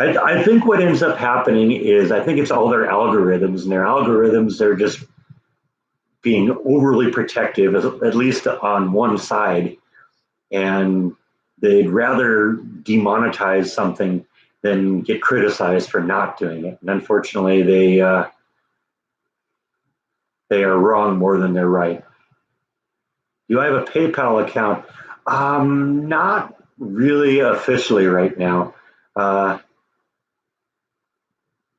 I think what ends up happening is I think it's all their algorithms, and their algorithms are just being overly protective, at least on one side, and they'd rather demonetize something than get criticized for not doing it. And unfortunately, they are wrong more than they're right. Do I have a PayPal account? Not really officially right now. Uh,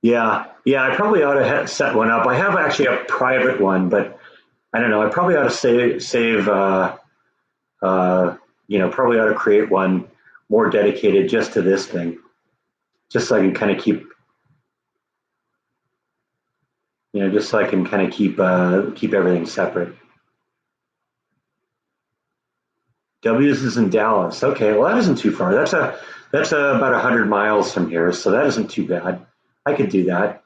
yeah, I probably ought to set one up. I have actually a private one, but I don't know. I probably ought to save. Uh, probably ought to create one more dedicated just to this thing, just so I can kind of keep, just so I can kind of keep everything separate. W's is in Dallas. Okay, well that isn't too far. That's about 100 miles from here, so that isn't too bad. I could do that.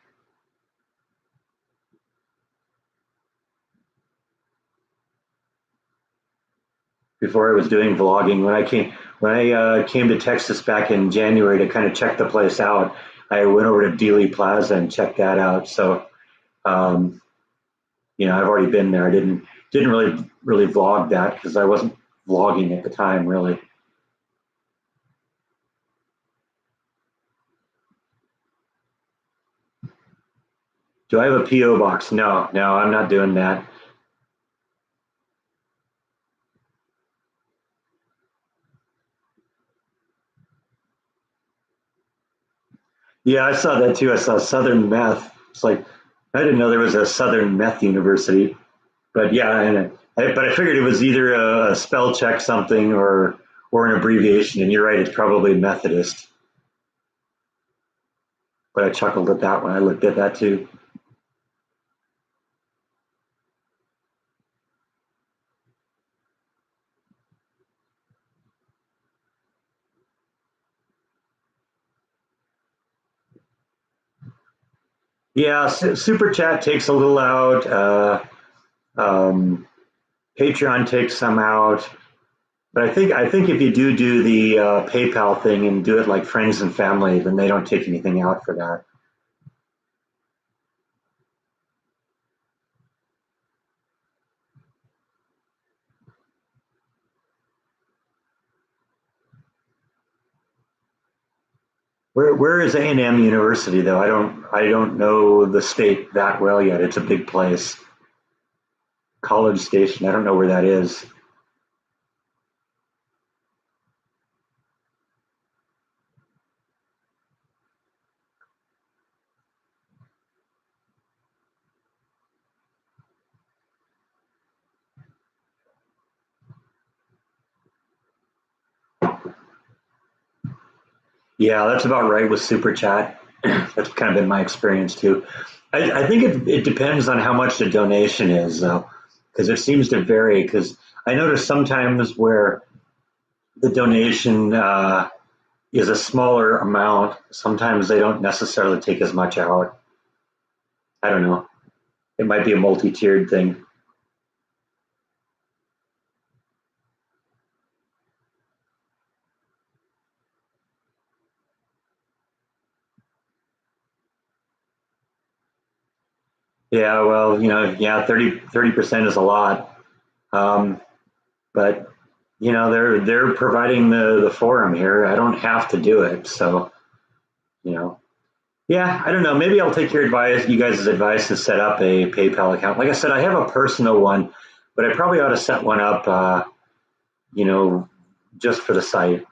Before I was doing vlogging. When I came to Texas back in January to kind of check the place out, I went over to Dealey Plaza and checked that out. So um, I've already been there. I didn't really vlog that because I wasn't vlogging at the time really. Do I have a PO box? No, I'm not doing that. Yeah, I saw that too. I saw Southern Meth. It's like I didn't know there was a Southern Meth University, but yeah, but I figured it was either a spell check something or an abbreviation. And you're right, it's probably Methodist. But I chuckled at that when I looked at that too. Yeah, Super Chat takes a little out. Um, Patreon takes some out. But I think if you do the PayPal thing and do it like friends and family, then they don't take anything out for that. Where is A&M University though? I don't know the state that well yet. It's a big place. College Station. I don't know where that is. Yeah, that's about right with Super Chat. That's kind of been my experience too. I think it depends on how much the donation is though, because it seems to vary. Because I notice sometimes where the donation is a smaller amount, sometimes they don't necessarily take as much out. I don't know. It might be a multi-tiered thing. Yeah, well, yeah, 30% is a lot. Um, but they're providing the forum here. I don't have to do it. So, you know, yeah, I don't know. Maybe I'll take you guys' advice to set up a PayPal account. Like I said, I have a personal one, but I probably ought to set one up, you know, just for the site.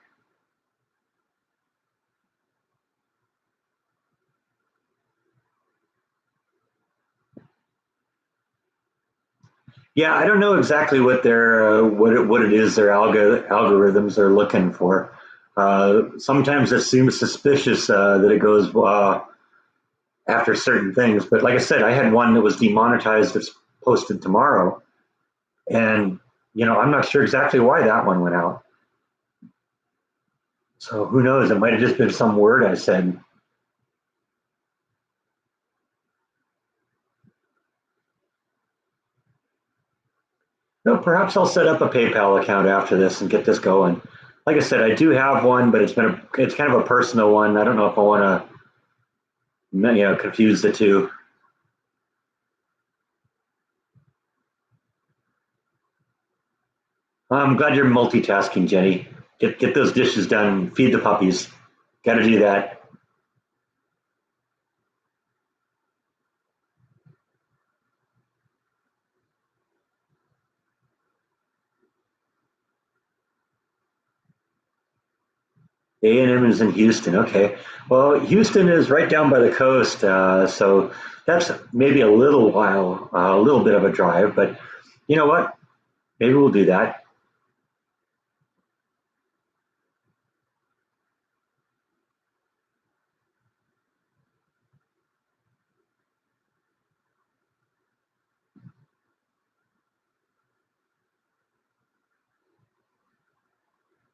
Yeah, I don't know exactly what what it is their algorithms are looking for. Sometimes it seems suspicious that it goes after certain things. But like I said, I had one that was demonetized that's posted tomorrow, and I'm not sure exactly why that one went out. So who knows? It might have just been some word I said. No, perhaps I'll set up a PayPal account after this and get this going. Like I said, I do have one, but it's kind of a personal one. I don't know if I want to confuse the two. I'm glad you're multitasking, Jenny. Get those dishes done. Feed the puppies. Got to do that. A&M is in Houston. Okay. Well, Houston is right down by the coast, so that's maybe a little bit of a drive. But you know what? Maybe we'll do that.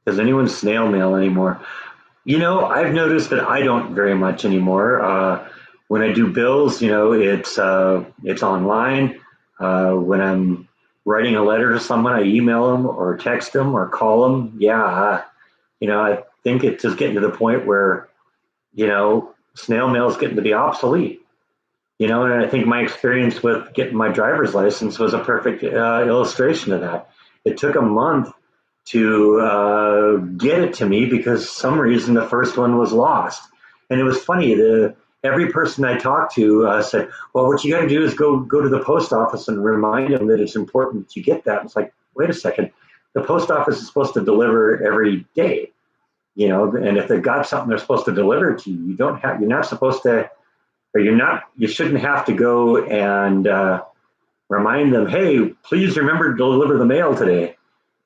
Does anyone snail mail anymore? I've noticed that I don't very much anymore. When I do bills, it's online. When I'm writing a letter to someone, I email them or text them or call them. Yeah, I think it's just getting to the point where snail mail is getting to be obsolete. And I think my experience with getting my driver's license was a perfect illustration of that. It took a month to get it to me because some reason the first one was lost. And it was funny. Every person I talked to said, "Well, what you got to do is go to the post office and remind them that it's important that you get that." It's like, wait a second, the post office is supposed to deliver every day, and if they've got something they're supposed to deliver to you, you're not supposed to, or you shouldn't have to go and remind them, "Hey, please remember to deliver the mail today."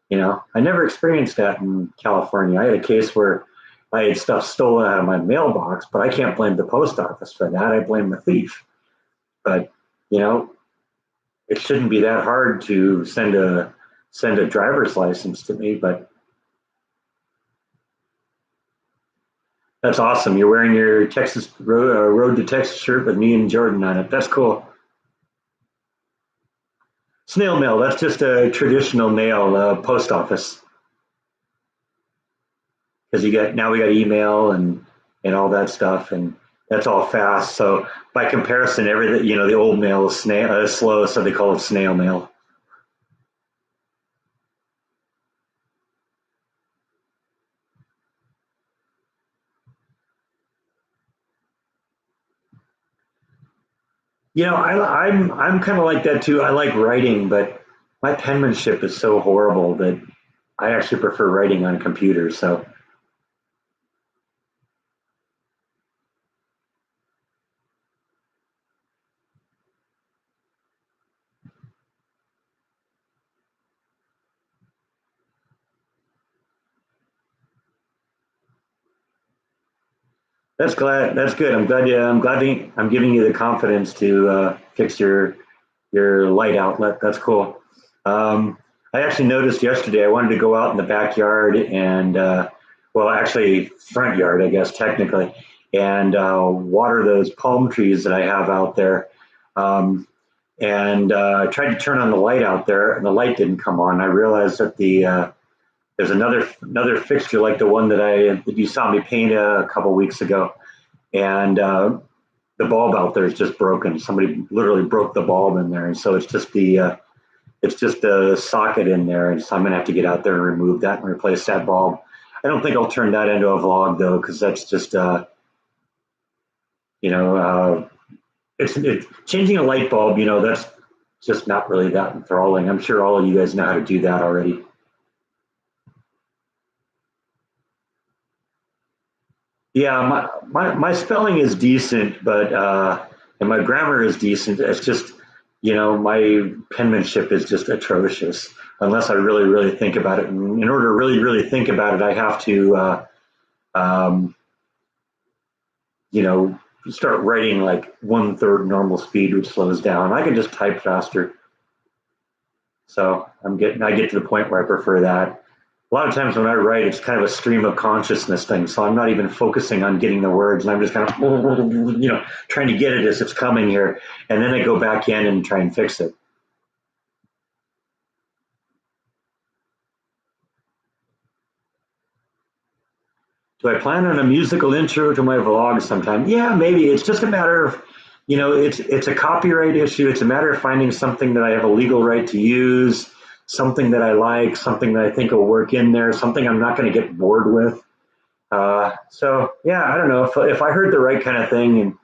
I never experienced that in California. I had a case where I had stuff stolen out of my mailbox, but I can't blame the post office for that. I blame the thief. But you know, it shouldn't be that hard to send a driver's license to me. But that's awesome. You're wearing your Texas Road to Texas shirt with me and Jordan on it. That's cool. Snail mail. That's just a traditional mail, post office. Because we got email and all that stuff, and that's all fast. So by comparison, everything the old mail is slow, so they call it snail mail. I'm kind of like that too. I like writing, but my penmanship is so horrible that I actually prefer writing on a computer. So that's good. I'm giving you the confidence to fix your light outlet. That's cool. I actually noticed yesterday. I wanted to go out in the backyard and well, actually front yard, I guess technically, and water those palm trees that I have out there. Um, and I tried to turn on the light out there, and the light didn't come on. I realized that there's another fixture like the one that you saw me paint a couple weeks ago, and the bulb out there is just broken. Somebody literally broke the bulb in there, and so it's just a socket in there, and so I'm gonna have to get out there and remove that and replace that bulb. I don't think I'll turn that into a vlog though, because that's just you know it's changing a light bulb. That's just not really that enthralling. I'm sure all of you guys know how to do that already. Yeah, my spelling is decent, but and my grammar is decent. It's just my penmanship is just atrocious. Unless I really really think about it. And in order to really really think about it, I have to um, you know you start writing like 1/3 normal speed, which slows down. I can just type faster. So I get to the point where I prefer that. A lot of times when I write, it's kind of a stream of consciousness thing. So I'm not even focusing on getting the words, and I'm just kind of, trying to get it as it's coming here. And then I go back in and try and fix it. Do I plan on a musical intro to my vlog sometime? Yeah, maybe. It's just a matter of, it's a copyright issue. It's a matter of finding something that I have a legal right to use, something that I like, something that I think will work in there, something I'm not going to get bored with. So yeah, I don't know if I heard the right kind of thing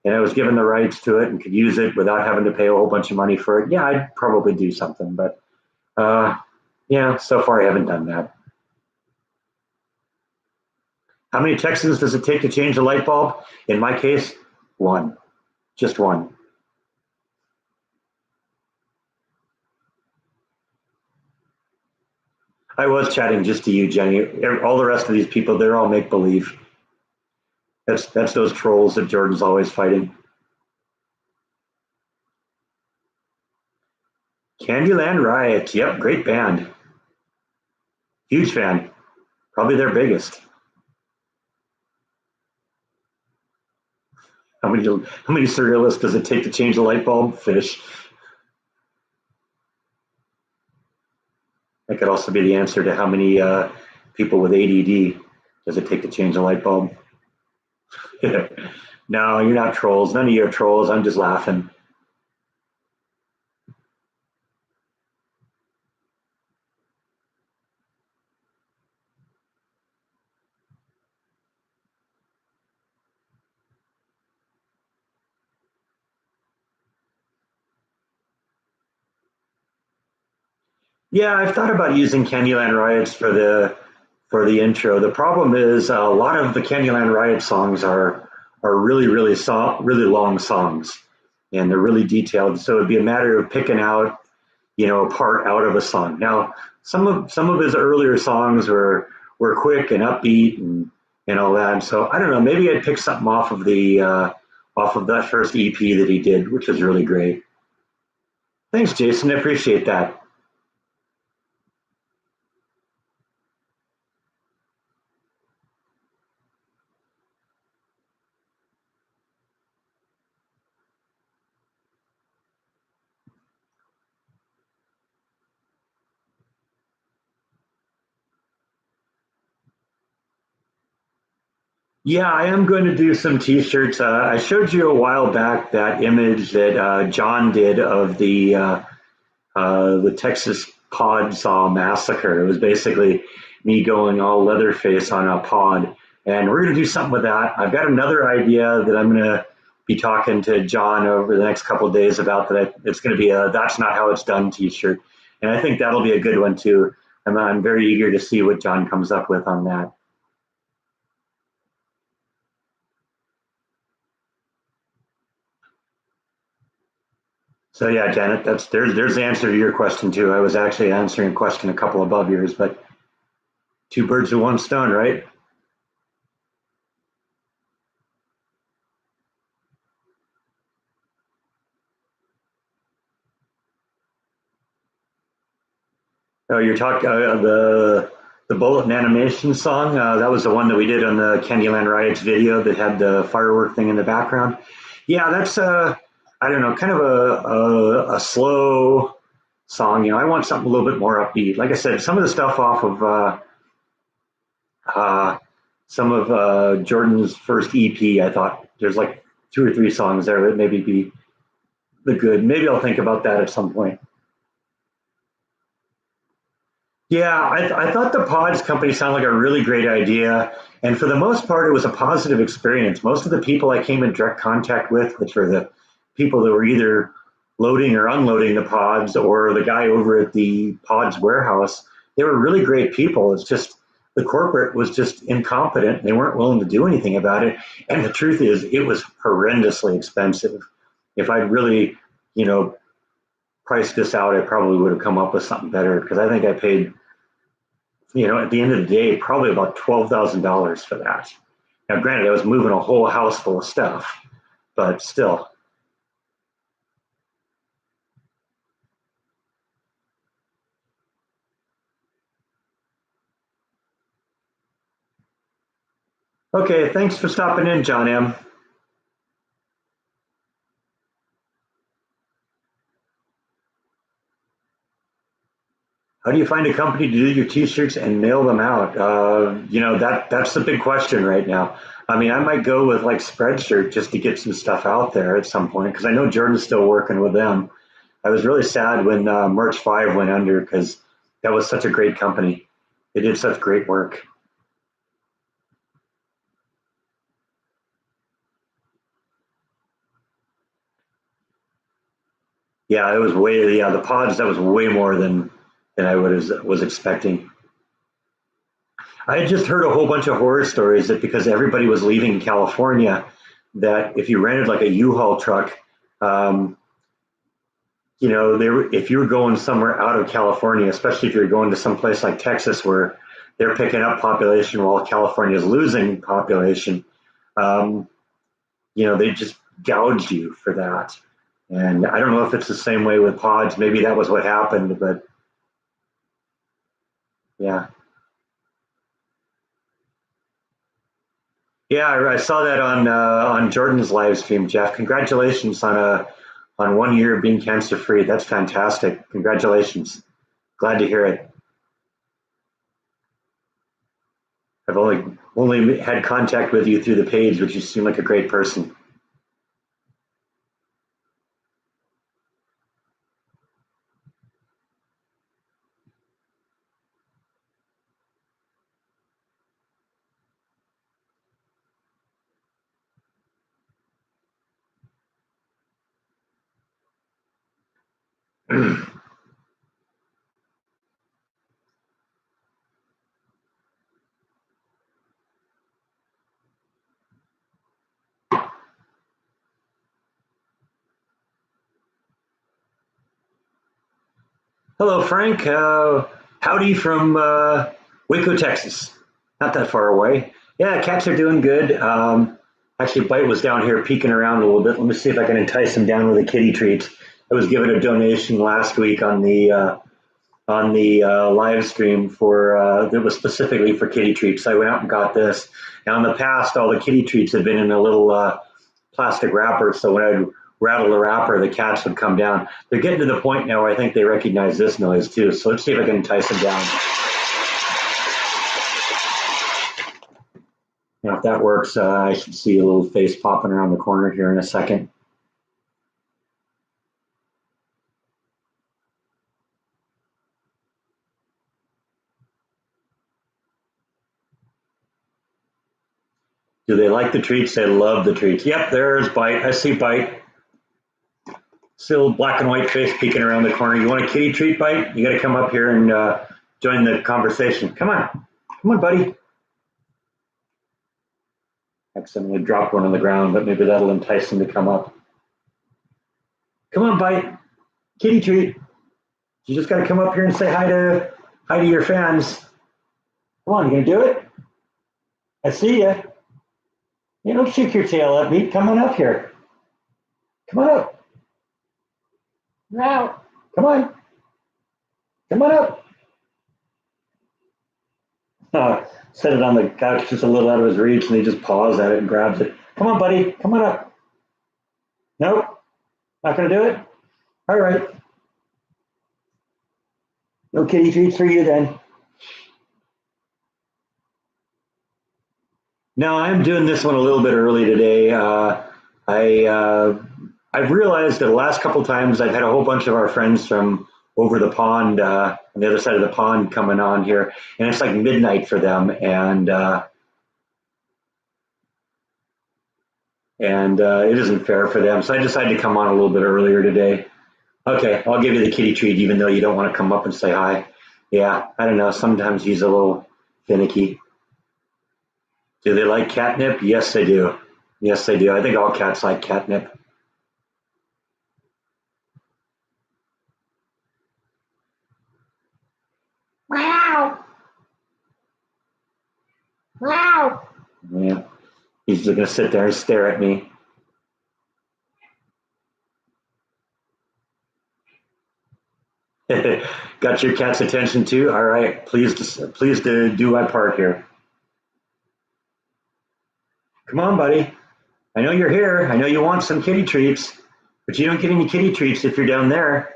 and I was given the rights to it and could use it without having to pay a whole bunch of money for it. Yeah, I'd probably do something, but yeah, so far I haven't done that. How many Texans does it take to change a light bulb? In my case, one, just one. I was chatting just to you, Jenny. All the rest of these people, they're all make believe. That's those trolls that Jordan's always fighting. Candyland Riot. Yep, great band. Huge fan. Probably their biggest. How many surrealists does it take to change a light bulb? Fish. That could also be the answer to how many people with ADD does it take to change a light bulb? No, you're not trolls. None of you are trolls. I'm just laughing. Yeah, I've thought about using Candyland Riots for the intro. The problem is a lot of the Candyland Riot songs are really long songs, and they're really detailed. So it'd be a matter of picking out a part out of a song. Now, some of his earlier songs were quick and upbeat and all that. So I don't know. Maybe I'd pick something off of that first EP that he did, which was really great. Thanks, Jason. I appreciate that. Yeah, I am going to do some T-shirts. I showed you a while back that image that John did of the Texas pod saw massacre. It was basically me going all Leatherface on a pod, and we're going to do something with that. I've got another idea that I'm going to be talking to John over the next couple of days about. That it's going to be a "That's Not How It's Done" T-shirt, and I think that'll be a good one too. I'm very eager to see what John comes up with on that. So yeah, Janet, there's the answer to your question too. I was actually answering a question a couple above yours, but two birds with one stone, right? Oh, you're talking the Bullet and Animation song. That was the one that we did on the Candyland Riots video that had the firework thing in the background. Yeah, that's I don't know, kind of a slow song. I want something a little bit more upbeat. Like I said, some of the stuff off of uh, some of Jordan's first EP, I thought there's like two or three songs there that maybe be the good. Maybe I'll think about that at some point. Yeah, I thought the pods company sounded like a really great idea. And for the most part, it was a positive experience. Most of the people I came in direct contact with, which were the people that were either loading or unloading the pods or the guy over at the pods warehouse, they were really great people. It's just the corporate was just incompetent. They weren't willing to do anything about it. And the truth is, it was horrendously expensive. If I'd really, you know, priced this out, I probably would have come up with something better because I think I paid at the end of the day, probably about $12,000 for that. Now, granted, I was moving a whole house full of stuff, but still. Okay, thanks for stopping in, John M. How do you find a company to do your t-shirts and mail them out? That's the big question right now. I mean, I might go with like Spreadshirt just to get some stuff out there at some point because I know Jordan's still working with them. I was really sad when Merch 5 went under because that was such a great company. They did such great work. Yeah, it was way, yeah, the pods, that was way more than I was expecting. I had just heard a whole bunch of horror stories that because everybody was leaving California, that if you rented like a U-Haul truck, um, if you were going somewhere out of California, especially if you're going to some place like Texas where they're picking up population while California is losing population, um, they just gouge you for that. And I don't know if it's the same way with pods. Maybe that was what happened, but yeah. Yeah, I saw that on Jordan's live stream, Jeff. Congratulations on 1 year of being cancer free. That's fantastic. Congratulations. Glad to hear it. I've only had contact with you through the page, which you seem like a great person. Hello, Frank. Howdy from Waco, Texas. Not that far away. Yeah, cats are doing good. Actually, Bite was down here peeking around a little bit. Let me see if I can entice him down with a kitty treat. I was given a donation last week on the live stream for that was specifically for kitty treats. So I went out and got this. Now, in the past, all the kitty treats had been in a little plastic wrapper. So when I'd rattle the wrapper, the cats would come down. They're getting to the point now where I think they recognize this noise too. So let's see if I can entice them down. Now, if that works, I should see a little face popping around the corner here in a second. Do they like the treats? They love the treats. Yep, there's Bite. I see Bite. Still black and white face peeking around the corner. You want a kitty treat, Bite? You got to come up here and join the conversation. Come on. Come on, buddy. Accidentally dropped one on the ground, but maybe that'll entice him to come up. Come on, Bite. Kitty treat. You just got to come up here and say hi to your fans. Come on, you gonna do it? I see you. You don't shake your tail at me. Come on up here. Come on up. Now. Come on. Come on up. Set it on the couch just a little out of his reach, and he just paws at it and grabs it. Come on, buddy. Come on up. Nope. Not gonna do it? All right. No kitty treats for you then. No, I'm doing this one a little bit early today. I've realized that the last couple times I've had a whole bunch of our friends from over the pond, on the other side of the pond, coming on here, and it's like midnight for them, and it isn't fair for them. So I decided to come on a little bit earlier today. Okay, I'll give you the kitty treat, even though you don't want to come up and say hi. Yeah, I don't know. Sometimes he's a little finicky. Do they like catnip? Yes, they do. Yes, they do. I think all cats like catnip. Wow. Wow. Yeah. He's just going to sit there and stare at me. Got your cat's attention too? All right. Pleased to do my part here. Come on, buddy. I know you're here. I know you want some kitty treats, but you don't get any kitty treats if you're down there.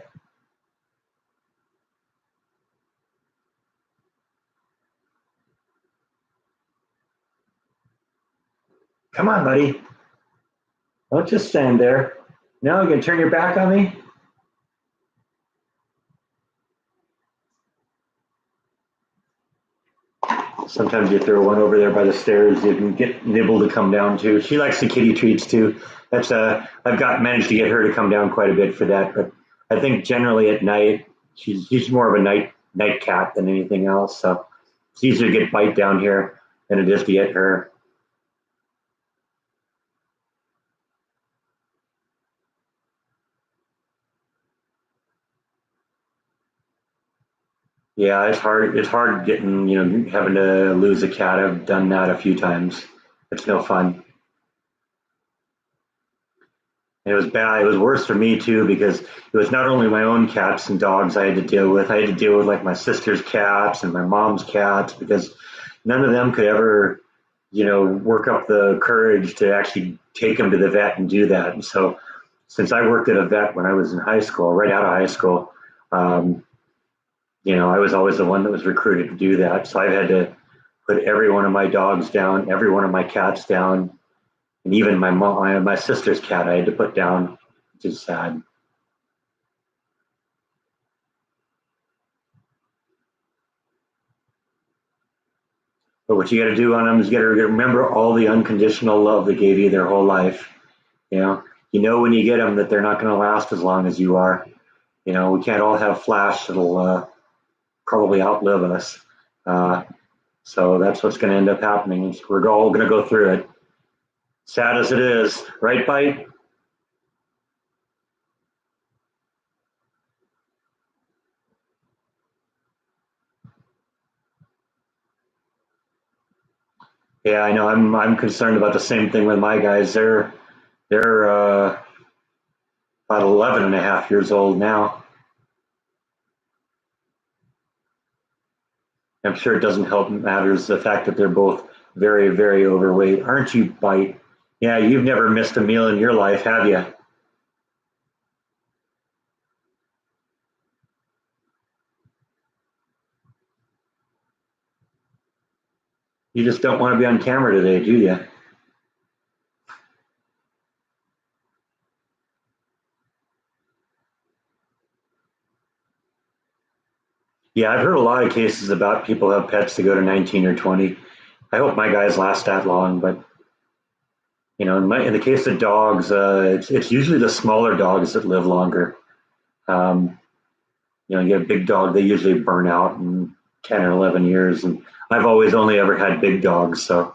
Come on, buddy. Don't just stand there. No, you gonna turn your back on me? Sometimes you throw one over there by the stairs. You can get Nibble to come down too. She likes the kitty treats too. That's I've got managed to get her to come down quite a bit for that. But I think generally at night she's more of a night cat than anything else. So it's easier to get Bite down here than it is to get her. Yeah, it's hard. It's hard getting having to lose a cat. I've done that a few times. It's no fun. It was bad. It was worse for me too because it was not only my own cats and dogs I had to deal with. I had to deal with like my sister's cats and my mom's cats because none of them could ever, work up the courage to actually take them to the vet and do that. And so, since I worked at a vet when I was in high school, right out of high school, um, I was always the one that was recruited to do that. So I've had to put every one of my dogs down, every one of my cats down, and even my mom, my sister's cat, I had to put down, which is sad. But what you got to do on them is you got to remember all the unconditional love they gave you their whole life. When you get them that they're not going to last as long as you are. We can't all have Flash that'll probably outlive us. Uh, so that's what's going to end up happening. We're all going to go through it. Sad as it is, right, Bite? Yeah, I know. I'm concerned about the same thing with my guys. They're about 11 and a half years old now. I'm sure it doesn't help matters the fact that they're both very, very overweight. Aren't you, Bite? Yeah, you've never missed a meal in your life, have you? You just don't want to be on camera today, do you? Yeah, I've heard a lot of cases about people who have pets to go to 19 or 20. I hope my guys last that long, but in the case of dogs, it's usually the smaller dogs that live longer. Um, you get a big dog, they usually burn out in 10 or 11 years. And I've always only ever had big dogs. So,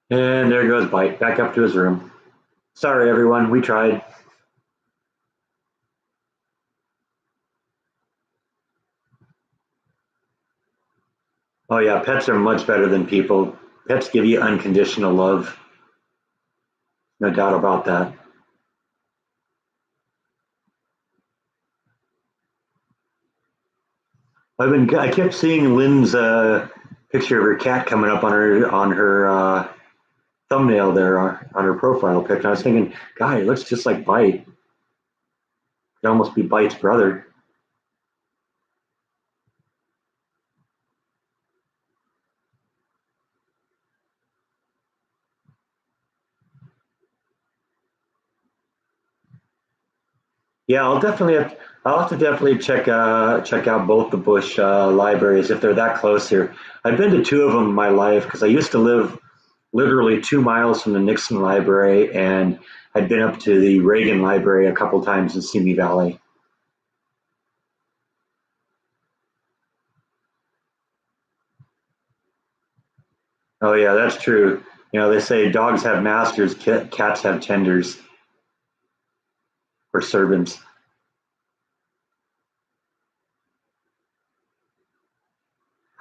and there goes Bite back up to his room. Sorry, everyone, we tried. Oh, yeah, pets are much better than people. Pets give you unconditional love, no doubt about that. I kept seeing Lynn's picture of her cat coming up on her thumbnail there on her profile pic. And I was thinking, God, it looks just like Bite. It could almost be Bite's brother. Yeah, I'll have to definitely check out both the Bush libraries if they're that close here. I've been to two of them in my life because I used to live literally 2 miles from the Nixon Library, and I'd been up to the Reagan Library a couple times in Simi Valley. Oh yeah, that's true. They say dogs have masters, cats have tenders or servants.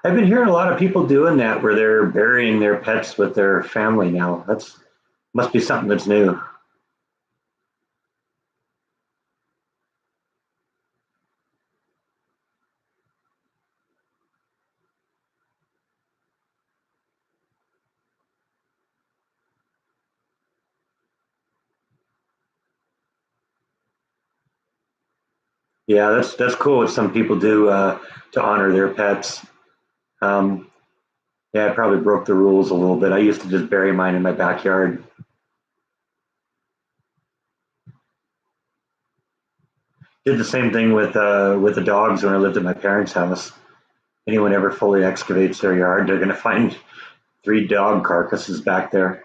I've been hearing a lot of people doing that where they're burying their pets with their family now. That's must be something that's new. Yeah, that's cool what some people do to honor their pets. Um, yeah, I probably broke the rules a little bit. I used to just bury mine in my backyard. Did the same thing with the dogs when I lived at my parents' house. Anyone ever fully excavates their yard, they're going to find three dog carcasses back there.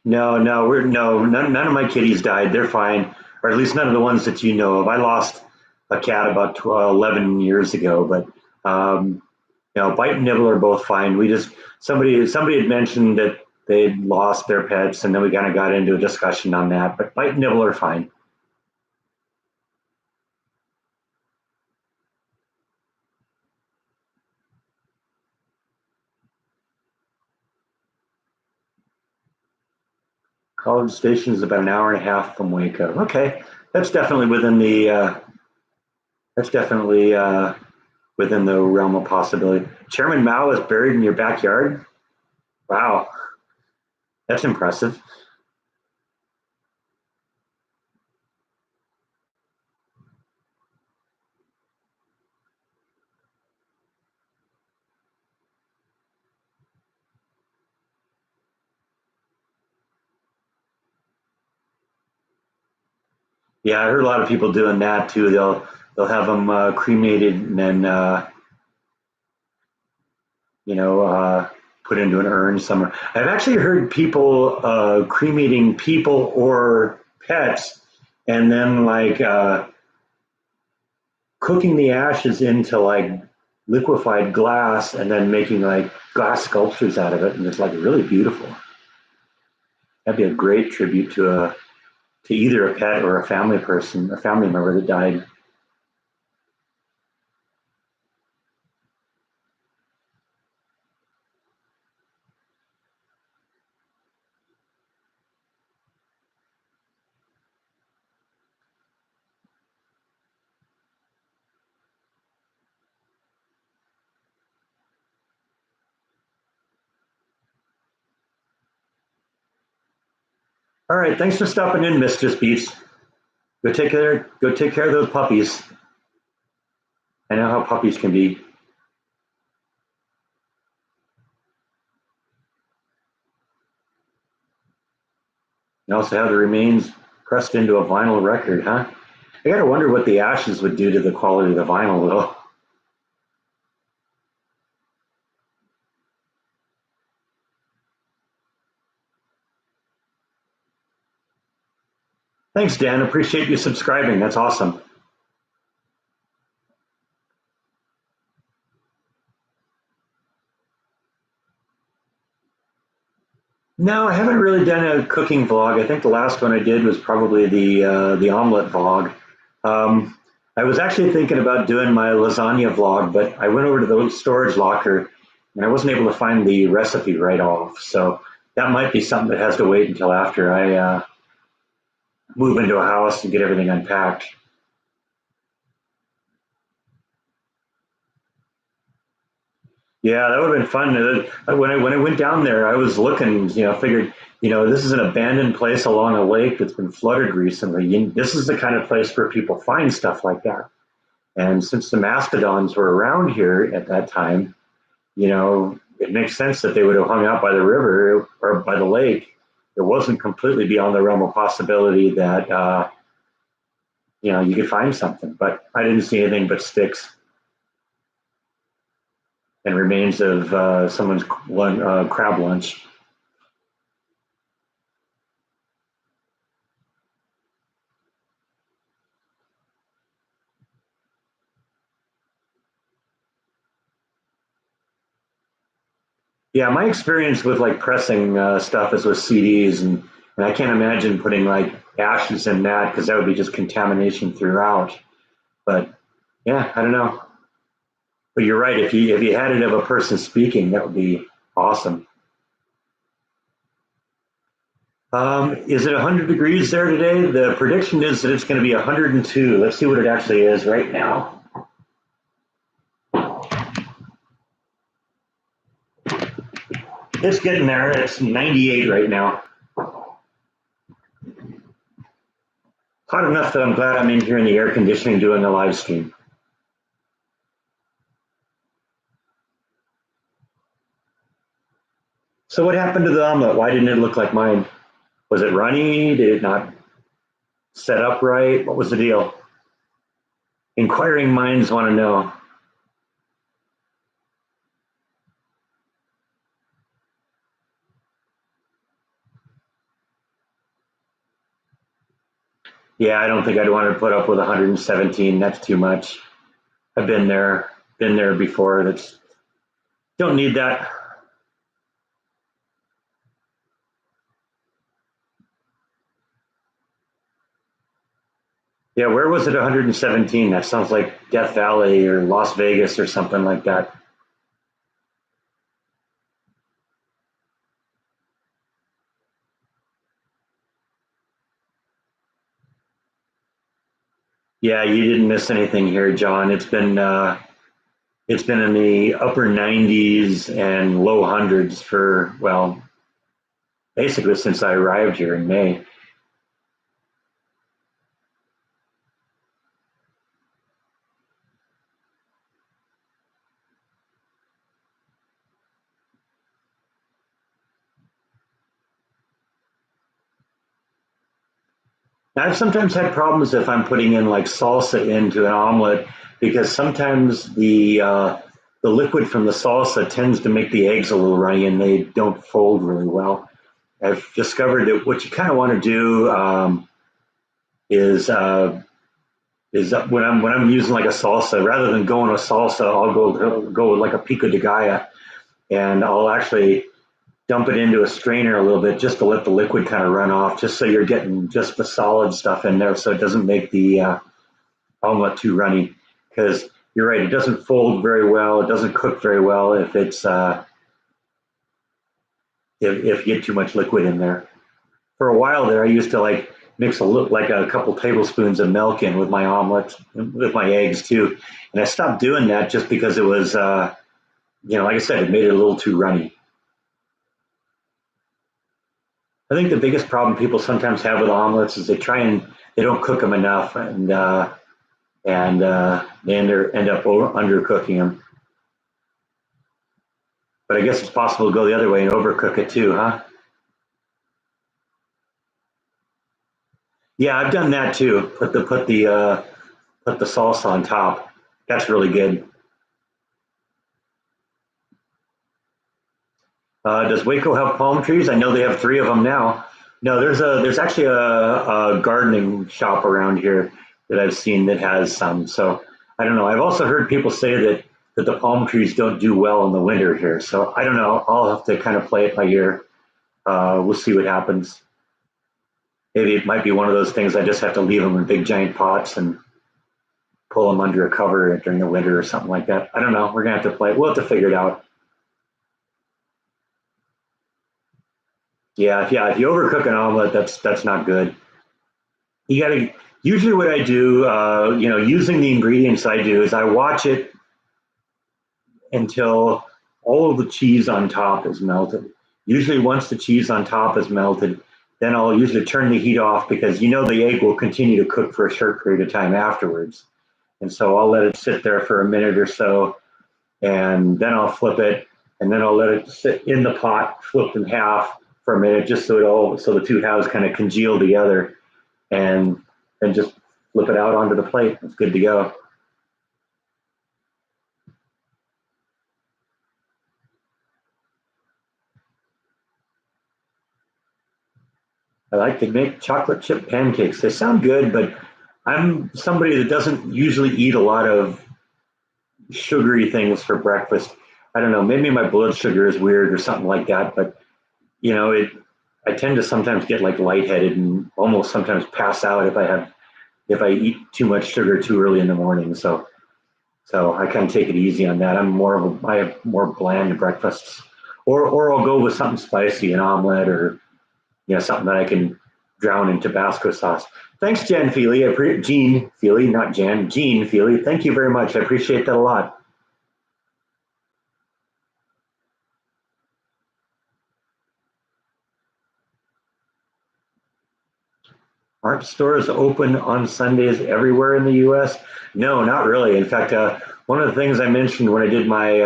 No, none of my kitties died. They're fine, or at least none of the ones that you know of. I lost a cat about 12, 11 years ago, but um, Bite and Nibble are both fine. We just somebody had mentioned that they'd lost their pets, and then we kind of got into a discussion on that. But Bite and Nibble are fine. College Station is about an hour and a half from Waco. Okay, that's definitely within the that's definitely within the realm of possibility. Chairman Mao is buried in your backyard. Wow, that's impressive. Yeah, I heard a lot of people doing that too. They'll have them cremated and then you know put into an urn somewhere. I've actually heard people cremating people or pets and then like cooking the ashes into like liquefied glass and then making like glass sculptures out of it, and it's like really beautiful. That'd be a great tribute to either a pet or a family person, a family member that died. All right, thanks for stopping in, Mistress Beats. Go take care. Go take care of those puppies. I know how puppies can be. You also have the remains pressed into a vinyl record, huh? I gotta wonder what the ashes would do to the quality of the vinyl, though. Thanks, Dan. Appreciate you subscribing. That's awesome. No, I haven't really done a cooking vlog. I think the last one I did was probably the omelet vlog. Um, I was actually thinking about doing my lasagna vlog, but I went over to the storage locker and I wasn't able to find the recipe right off. So that might be something that has to wait until after I move into a house and get everything unpacked. Yeah, that would have been fun. When I went down there, I was looking, figured, this is an abandoned place along a lake that's been flooded recently. This is the kind of place where people find stuff like that. And since the mastodons were around here at that time, it makes sense that they would have hung out by the river or by the lake. It wasn't completely beyond the realm of possibility that you could find something. But I didn't see anything but sticks and remains of someone's crab lunch. Yeah, my experience with like pressing stuff is with CDs, and I can't imagine putting like ashes in that because that would be just contamination throughout. But yeah, I don't know. But you're right. If you had it of a person speaking, that would be awesome. Is it 100 degrees there today? The prediction is that it's going to be 102. Let's see what it actually is right now. It's getting there. It's 98 right now. Hot enough that I'm glad I'm in here in the air conditioning doing a live stream. So what happened to the omelet? Why didn't it look like mine? Was it runny? Did it not set up right? What was the deal? Inquiring minds want to know. Yeah, I don't think I'd want to put up with 117. That's too much. I've been there before. That's don't need that. Yeah, where was it 117? That sounds like Death Valley or Las Vegas or something like that. Yeah, you didn't miss anything here, John. It's been in the upper 90s and low hundreds for well, basically since I arrived here in May. I've sometimes had problems if I'm putting in like salsa into an omelet because sometimes the liquid from the salsa tends to make the eggs a little runny and they don't fold really well. I've discovered that what you kind of want to do is when I'm using like a salsa, rather than going with salsa, I'll go with like a pico de gallo, and I'll actually dump it into a strainer a little bit just to let the liquid kind of run off, just so you're getting just the solid stuff in there, so it doesn't make the omelet too runny. Because you're right, it doesn't fold very well, it doesn't cook very well if you get too much liquid in there. For a while there, I used to like mix like a couple tablespoons of milk in with my omelets, with my eggs too, and I stopped doing that just because it was, like I said, it made it a little too runny. I think the biggest problem people sometimes have with omelets is they don't cook them enough, and they end up undercooking them. But I guess it's possible to go the other way and overcook it too, huh? Yeah, I've done that too. Put the salsa on top. That's really good. Does Waco have palm trees? I know they have three of them now. No, there's actually a gardening shop around here that I've seen that has some. So I don't know. I've also heard people say that the palm trees don't do well in the winter here. So I don't know. I'll have to kind of play it by ear. We'll see what happens. Maybe it might be one of those things I just have to leave them in big giant pots and pull them under a cover during the winter or something like that. I don't know. We're gonna have to play. We'll have to figure it out. Yeah. If you overcook an omelet, that's not good. You got to. Usually, what I do, using the ingredients I do, is I watch it until all of the cheese on top is melted. Usually, once the cheese on top is melted, then I'll usually turn the heat off because the egg will continue to cook for a short period of time afterwards. And so I'll let it sit there for a minute or so, and then I'll flip it, and then I'll let it sit in the pot, flipped in half for a minute, just so the two halves kind of congeal together, and then just flip it out onto the plate. It's good to go. I like to make chocolate chip pancakes. They sound good, but I'm somebody that doesn't usually eat a lot of sugary things for breakfast. I don't know, maybe my blood sugar is weird or something like that, but you know, I tend to sometimes get like lightheaded and almost sometimes pass out if I eat too much sugar too early in the morning. So I kind of take it easy on that. I have more bland breakfasts, or I'll go with something spicy, an omelet, or something that I can drown in Tabasco sauce. Thanks, Jen Feely. Jean Feely, not Jan. Jean Feely. Thank you very much. I appreciate that a lot. Aren't stores open on Sundays everywhere in the U.S.? No, not really. In fact, one of the things I mentioned when I did my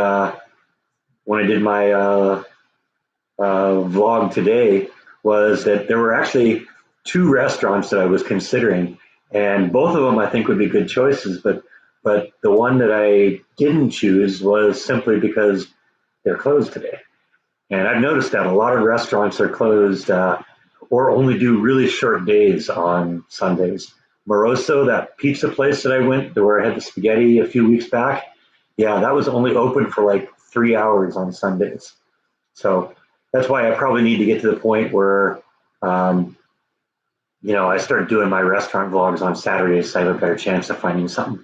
vlog today was that there were actually two restaurants that I was considering, and both of them I think would be good choices. But the one that I didn't choose was simply because they're closed today. And I've noticed that a lot of restaurants are closed or only do really short days on Sundays. Moroso, that pizza place that I went to where I had the spaghetti a few weeks back, yeah, that was only open for like 3 hours on Sundays. So that's why I probably need to get to the point where, um, I start doing my restaurant vlogs on Saturdays so I have a better chance of finding something.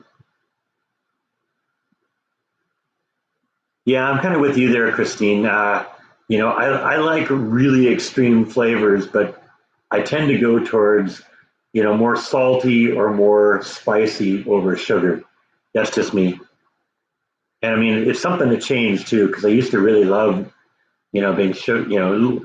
Yeah, I'm kind of with you there, Christine. I like really extreme flavors, but I tend to go towards, more salty or more spicy over sugar. That's just me. And I mean, it's something to change too, because I used to really love, being sugar,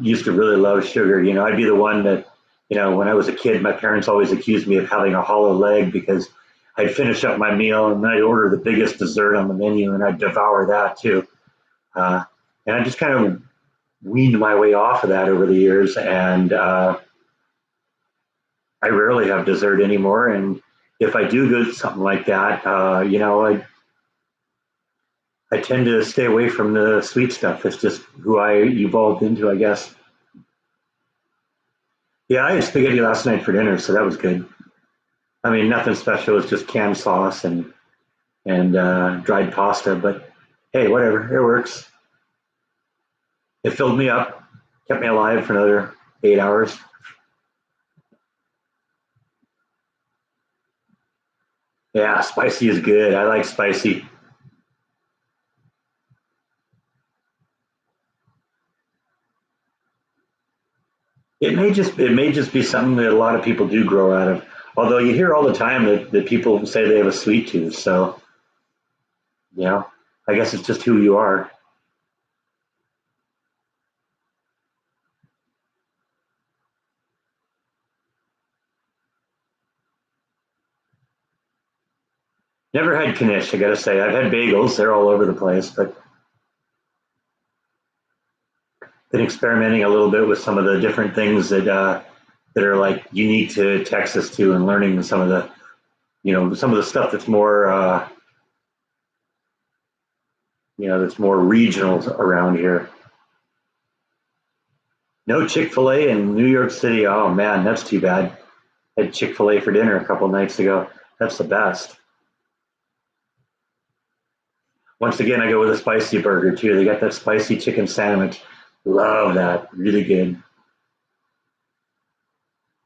used to really love sugar. I'd be the one that, when I was a kid, my parents always accused me of having a hollow leg because I'd finish up my meal and then I'd order the biggest dessert on the menu and I'd devour that too. Uh, and I just kind of weaned my way off of that over the years. And I rarely have dessert anymore. And if I do go to something like that, I tend to stay away from the sweet stuff. It's just who I evolved into, I guess. Yeah, I had spaghetti last night for dinner, so that was good. I mean, nothing special. It's just canned sauce and dried pasta. But hey, whatever, it works. It filled me up, kept me alive for another 8 hours. Yeah, spicy is good. I like spicy. It may just be something that a lot of people do grow out of. Although you hear all the time that people say they have a sweet tooth. So, you know, I guess it's just who you are. Never had knish, I gotta say. I've had bagels, they're all over the place, but been experimenting a little bit with some of the different things that are like unique to Texas too, and learning some of the stuff that's more that's more regional around here. No Chick-fil-A in New York City. Oh man, that's too bad. I had Chick-fil-A for dinner a couple nights ago. That's the best. Once again, I go with a spicy burger too. They got that spicy chicken sandwich. Love that. Really good.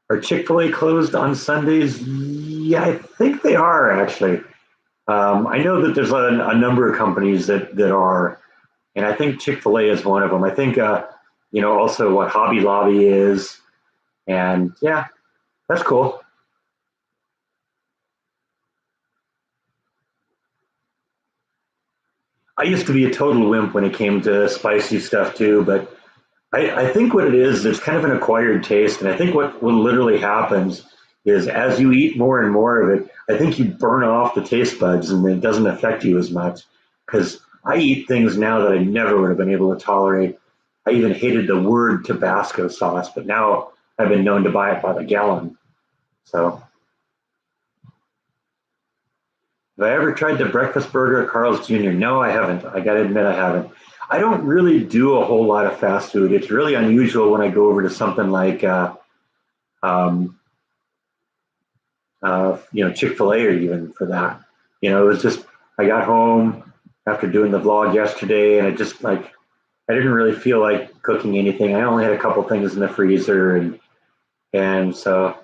Are Chick-fil-A closed on Sundays? Yeah, I think they are actually. I know that there's a number of companies that are, and I think Chick-fil-A is one of them. I think, also what Hobby Lobby is, and yeah, that's cool. I used to be a total wimp when it came to spicy stuff too, but I think what it is, it's kind of an acquired taste, and I think what literally happens is as you eat more and more of it, I think you burn off the taste buds, and it doesn't affect you as much. Because I eat things now that I never would have been able to tolerate. I even hated the word Tabasco sauce, but now I've been known to buy it by the gallon. So, have I ever tried the breakfast burger at Carl's Jr.? No, I haven't. I got to admit, I haven't. I don't really do a whole lot of fast food. It's really unusual when I go over to something like um, Chick Fil A or even for that. It was just I got home. after doing the vlog yesterday, and it just like I didn't really feel like cooking anything. I only had a couple things in the freezer, and so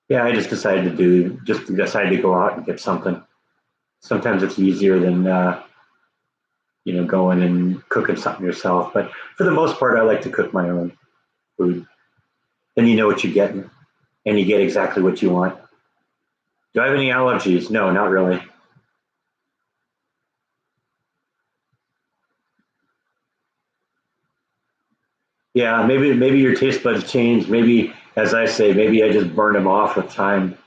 yeah, I just decided to go out and get something. Sometimes it's easier than going and cooking something yourself. But for the most part, I like to cook my own food. Then you know what you're getting, and you get exactly what you want. Do I have any allergies? No, not really. Yeah, maybe your taste buds change. Maybe, as I say, maybe I just burned them off with time.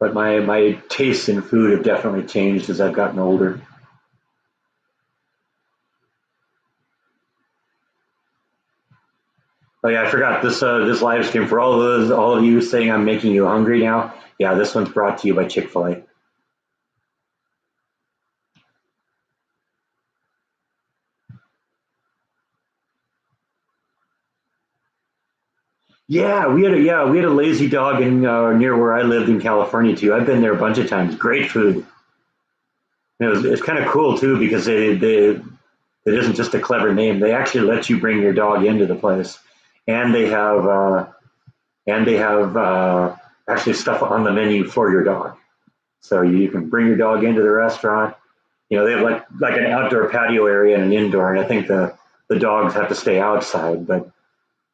But my tastes in food have definitely changed as I've gotten older. Oh yeah, I forgot this live stream for all of you saying I'm making you hungry now. Yeah, this one's brought to you by Chick-fil-A. Yeah, we had a lazy dog in near where I lived in California too. I've been there a bunch of times. Great food. It's kind of cool too because it isn't just a clever name. They actually let you bring your dog into the place, and they have actually stuff on the menu for your dog. So you can bring your dog into the restaurant. They have like an outdoor patio area and an indoor, and I think the dogs have to stay outside. But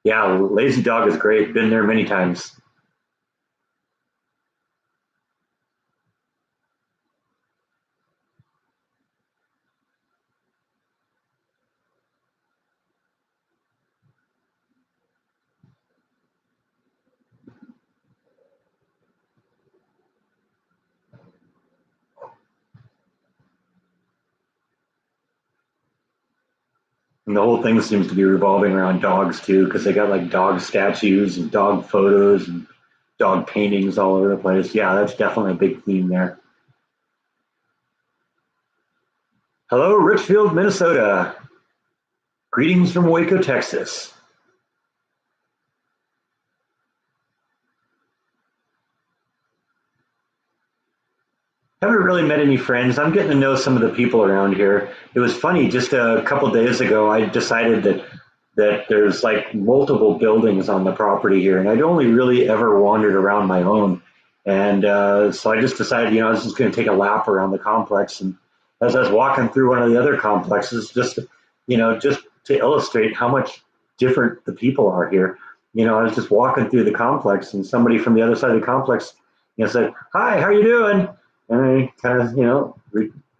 yeah, Lazy Dog is great. Been there many times. And the whole thing seems to be revolving around dogs too, because they got like dog statues and dog photos and dog paintings all over the place. Yeah, that's definitely a big theme there. Hello, Richfield, Minnesota. Greetings from Waco, Texas. Haven't really met any friends. I'm getting to know some of the people around here. It was funny, just a couple of days ago, I decided that there's like multiple buildings on the property here, and I'd only really ever wandered around my own. And so I just decided, I was just going to take a lap around the complex. And as I was walking through one of the other complexes, just to illustrate how much different the people are here, I was just walking through the complex, and somebody from the other side of the complex, said, "Hi, how you doing?" And I kind of,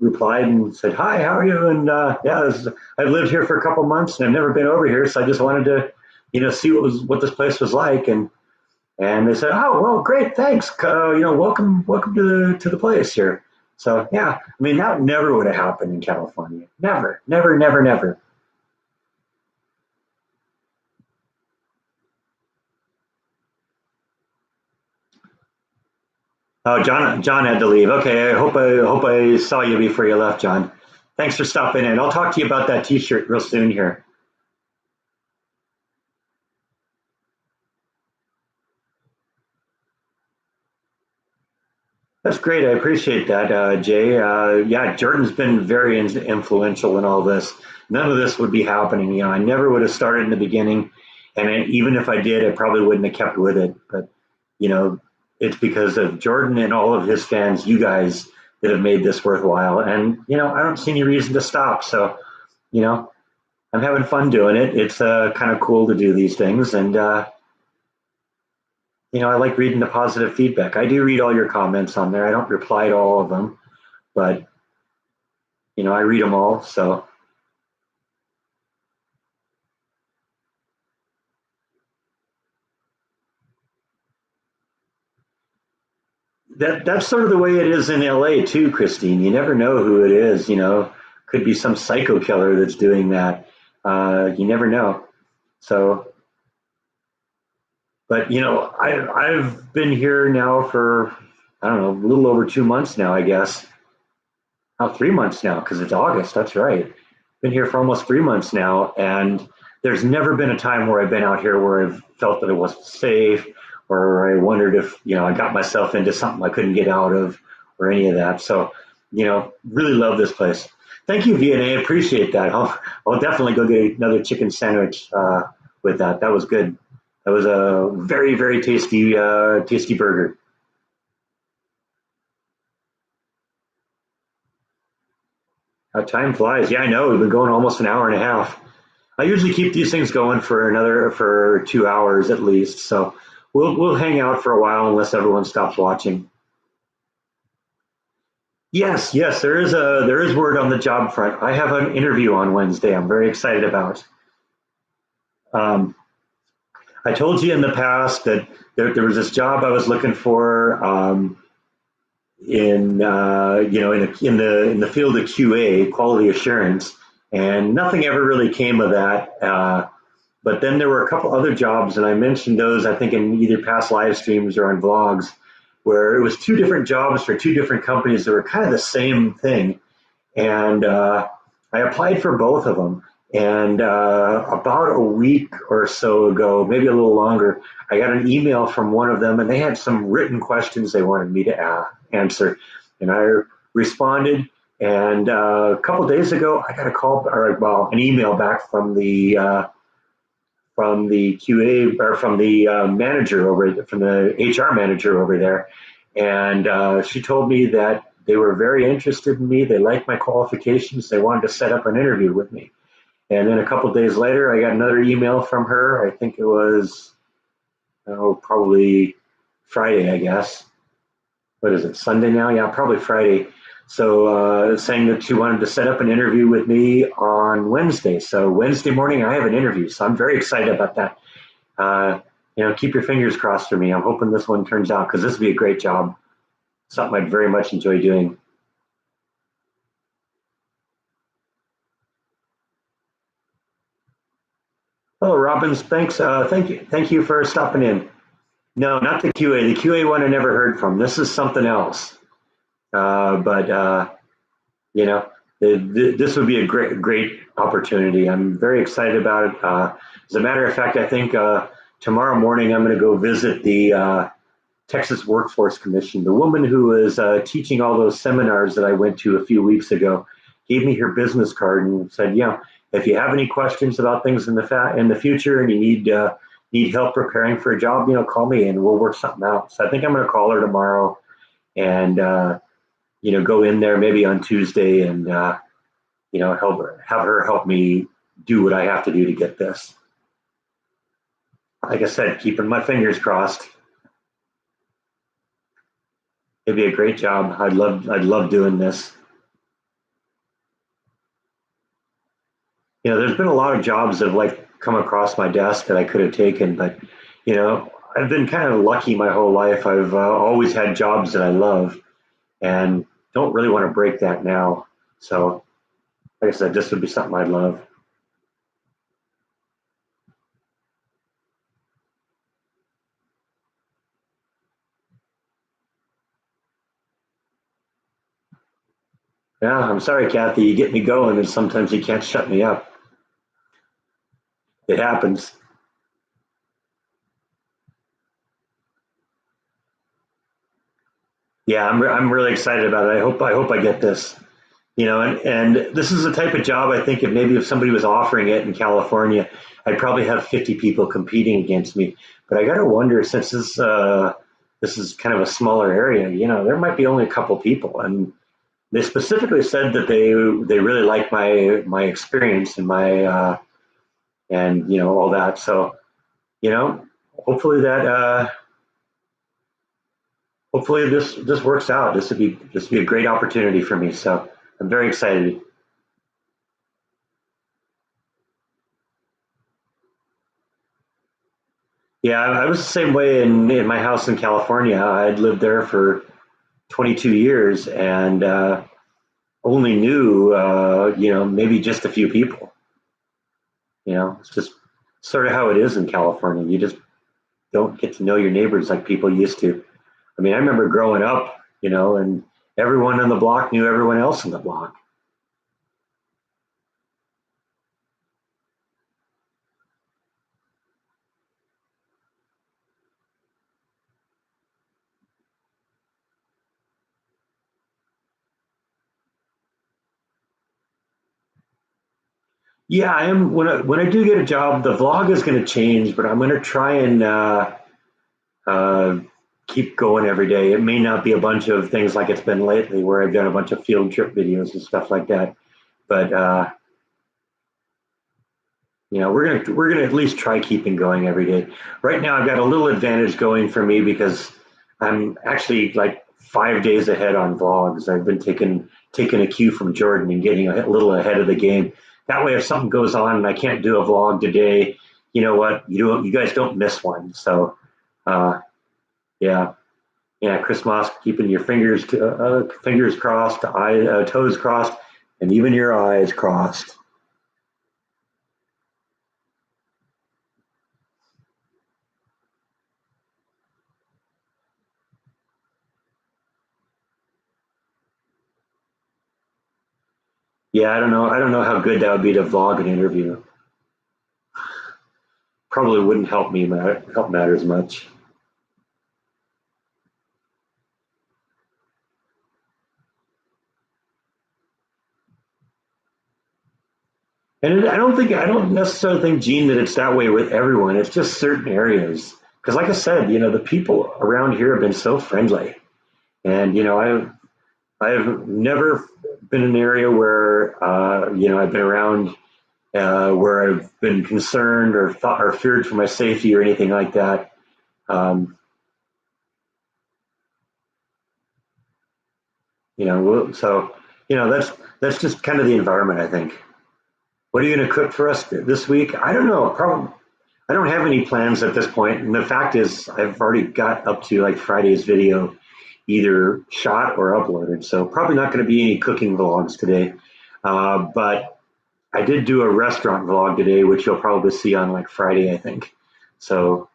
replied and said, "Hi, how are you?" And yeah, I've lived here for a couple months and I've never been over here, so I just wanted to, see what this place was like. And they said, "Oh, well, great, thanks. Welcome to the place here." So yeah, I mean that never would have happened in California. Never, never, never, never. Oh, John had to leave. Okay, I hope I saw you before you left, John. Thanks for stopping in. I'll talk to you about that T-shirt real soon here. That's great. I appreciate that, Jay. Yeah, Jordan's been very influential in all this. None of this would be happening. I never would have started in the beginning, and even if I did, I probably wouldn't have kept with it. But you know, it's because of Jordan and all of his fans, you guys, that have made this worthwhile. And I don't see any reason to stop. So, you know, I'm having fun doing it. It's kind of cool to do these things, and I like reading the positive feedback. I do read all your comments on there. I don't reply to all of them, but I read them all. So that's sort of the way it is in LA too, Christine. You never know who it is. Could be some psycho killer that's doing that. You never know. So, but I've been here now for I don't know, a little over 2 months now, I guess. Now 3 months now because it's August. That's right. Been here for almost 3 months now, and there's never been a time where I've been out here where I've felt that it wasn't safe or I wondered if, I got myself into something I couldn't get out of or any of that. So, really love this place. Thank you, V&A. Appreciate that. I'll definitely go get another chicken sandwich with that. That was good. That was a very, very tasty burger. How time flies. Yeah, I know. We've been going almost an hour and a half. I usually keep these things going for 2 hours at least. So we'll hang out for a while unless everyone stops watching. Yes, yes, there is word on the job front. I have an interview on Wednesday. I'm very excited about. Um, I told you in the past that there was this job I was looking for in the field of QA, quality assurance, and nothing ever really came of that. But then there were a couple other jobs, and I mentioned those, I think, in either past live streams or on vlogs, where it was two different jobs for two different companies that were kind of the same thing. And I applied for both of them. And about a week or so ago, maybe a little longer, I got an email from one of them, and they had some written questions they wanted me to answer. And I responded. And a couple of days ago, I got a call, or well, an email back from the QA or from the manager from the HR manager over there, and she told me that they were very interested in me. They liked my qualifications. They wanted to set up an interview with me. And then a couple of days later, I got another email from her. I think it was probably Friday, I guess. What is it? Sunday now? Yeah, probably Friday. So saying that she wanted to set up an interview with me on Wednesday. So Wednesday morning, I have an interview. So I'm very excited about that. Uh, keep your fingers crossed for me. I'm hoping this one turns out because this would be a great job. Something I'd very much enjoy doing. Oh, Robbins, thanks. Thank you for stopping in. No, not the QA. The QA one I never heard from. This is something else. But you know, this would be a great opportunity. I'm very excited about it. As a matter of fact, I think tomorrow morning I'm going to go visit the Texas Workforce Commission. The woman who was teaching all those seminars that I went to a few weeks ago gave me her business card and said, if you have any questions about things in the future and you need help preparing for a job, call me and we'll work something out. So I think I'm going to call her tomorrow and go in there maybe on Tuesday and have her help me do what I have to do to get this. Like I said, keeping my fingers crossed. It'd be a great job. I'd love doing this. There's been a lot of jobs that have come across my desk that I could have taken, but I've been kind of lucky my whole life. I've always had jobs that I love, and don't really want to break that now. So, like I said, this would be something I'd love. Yeah, I'm sorry, Kathy. You get me going, and sometimes you can't shut me up. It happens. Yeah, I'm really excited about it. I hope I get this. And this is the type of job I think if somebody was offering it in California, I'd probably have 50 people competing against me. But I got to wonder, since this is kind of a smaller area, there might be only a couple people, and they specifically said that they really like my experience and my and all that. So you know, hopefully that hopefully this works out. This would be a great opportunity for me. So I'm very excited. Yeah, I was the same way in my house in California. I'd lived there for 22 years and only knew maybe just a few people. It's just sort of how it is in California. You just don't get to know your neighbors like people used to. I mean, I remember growing up, and everyone on the block knew everyone else on the block. Yeah, I am. When I do get a job, the vlog is going to change, but I'm going to try and uh, keep going every day. It may not be a bunch of things like it's been lately, where I've done a bunch of field trip videos and stuff like that. But we're gonna at least try keeping going every day. Right now, I've got a little advantage going for me because I'm actually like 5 days ahead on vlogs. I've been taking a cue from Jordan and getting a little ahead of the game. That way, if something goes on and I can't do a vlog today, you know what? You guys don't miss one. So, uh, yeah, yeah. Chris Moss, keeping your fingers crossed, toes crossed, and even your eyes crossed. Yeah, I don't know. I don't know how good that would be to vlog an interview. Probably wouldn't help matters much. And I don't necessarily think, Gene, that it's that way with everyone. It's just certain areas. Because, like I said, the people around here have been so friendly, and I've never been in an area where I've been around where I've been concerned or thought or feared for my safety or anything like that. Um, so that's just kind of the environment, I think. What are you going to cook for us this week? I don't know. Probably I don't have any plans at this point. And the fact is, I've already got up to like Friday's video either shot or uploaded. So probably not going to be any cooking vlogs today. But I did do a restaurant vlog today, which you'll probably see on like Friday, I think. So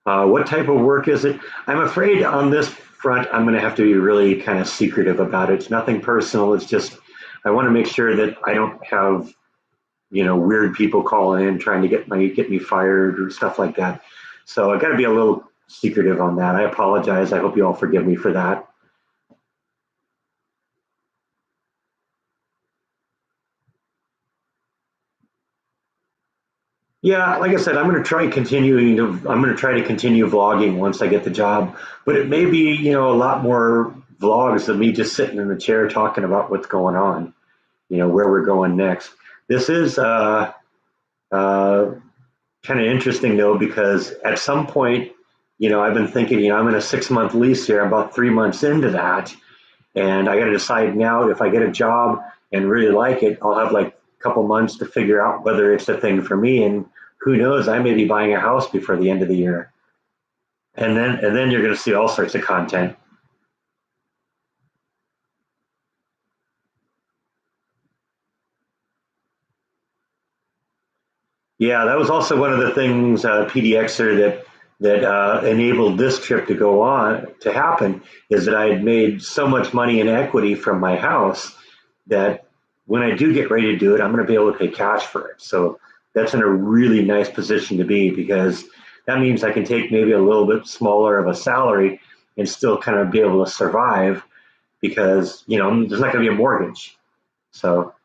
what type of work is it? I'm afraid on this front, I'm going to have to be really kind of secretive about it. It's nothing personal. It's just I want to make sure that I don't have weird people calling in trying to get me fired or stuff like that. So I got to be a little secretive on that. I apologize. I hope you all forgive me for that. Yeah, like I said, I'm going to try to continue vlogging once I get the job, but it may be, a lot more vlogs of me just sitting in the chair talking about what's going on, where we're going next. This is uh, kind of interesting though, because at some point, I've been thinking, I'm in a 6 month lease here. I'm about 3 months into that. And I got to decide now if I get a job and really like it, I'll have like a couple months to figure out whether it's a thing for me. And who knows, I may be buying a house before the end of the year. And then you're going to see all sorts of content. Yeah, that was also one of the things, PDXer, that enabled this trip to go on to happen is that I had made so much money in equity from my house that when I do get ready to do it, I'm going to be able to pay cash for it. So that's in a really nice position to be because that means I can take maybe a little bit smaller of a salary and still kind of be able to survive because there's not going to be a mortgage. So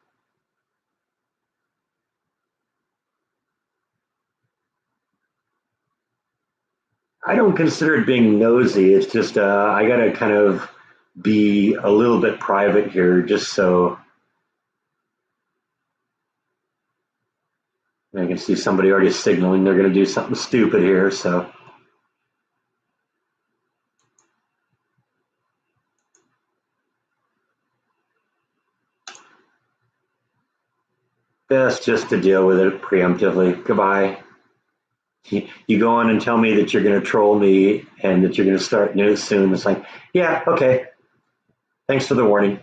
I don't consider it being nosy. It's just I got to kind of be a little bit private here, just so I can see somebody already signaling they're going to do something stupid here. So best just to deal with it preemptively. Goodbye. You go on and tell me that you're going to troll me and that you're going to start news soon. It's like, yeah, okay. Thanks for the warning.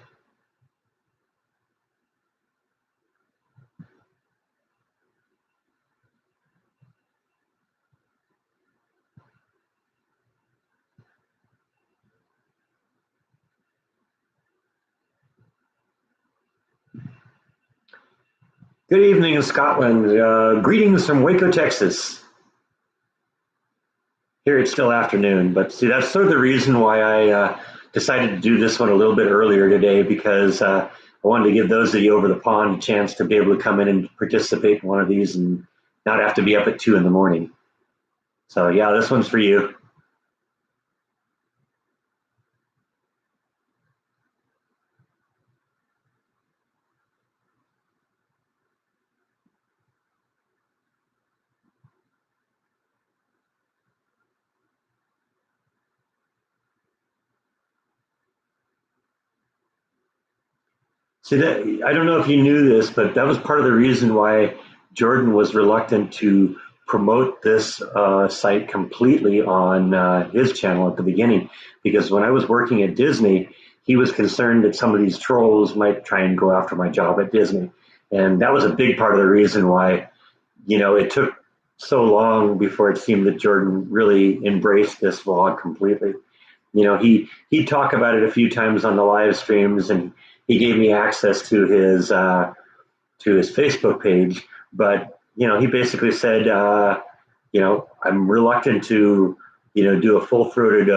Good evening in Scotland. Greetings from Waco, Texas. Here it's still afternoon, but see, that's sort of the reason why I decided to do this one a little bit earlier today because I wanted to give those of you over the pond a chance to be able to come in and participate in one of these and not have to be up at 2 in the morning. So yeah, this one's for you. See that, I don't know if you knew this, but that was part of the reason why Jordan was reluctant to promote this site completely on his channel at the beginning, because when I was working at Disney, he was concerned that some of these trolls might try and go after my job at Disney, and that was a big part of the reason why, it took so long before it seemed that Jordan really embraced this vlog completely. He'd talk about it a few times on the live streams, and he gave me access to his Facebook page. But he basically said, I'm reluctant to do a full throated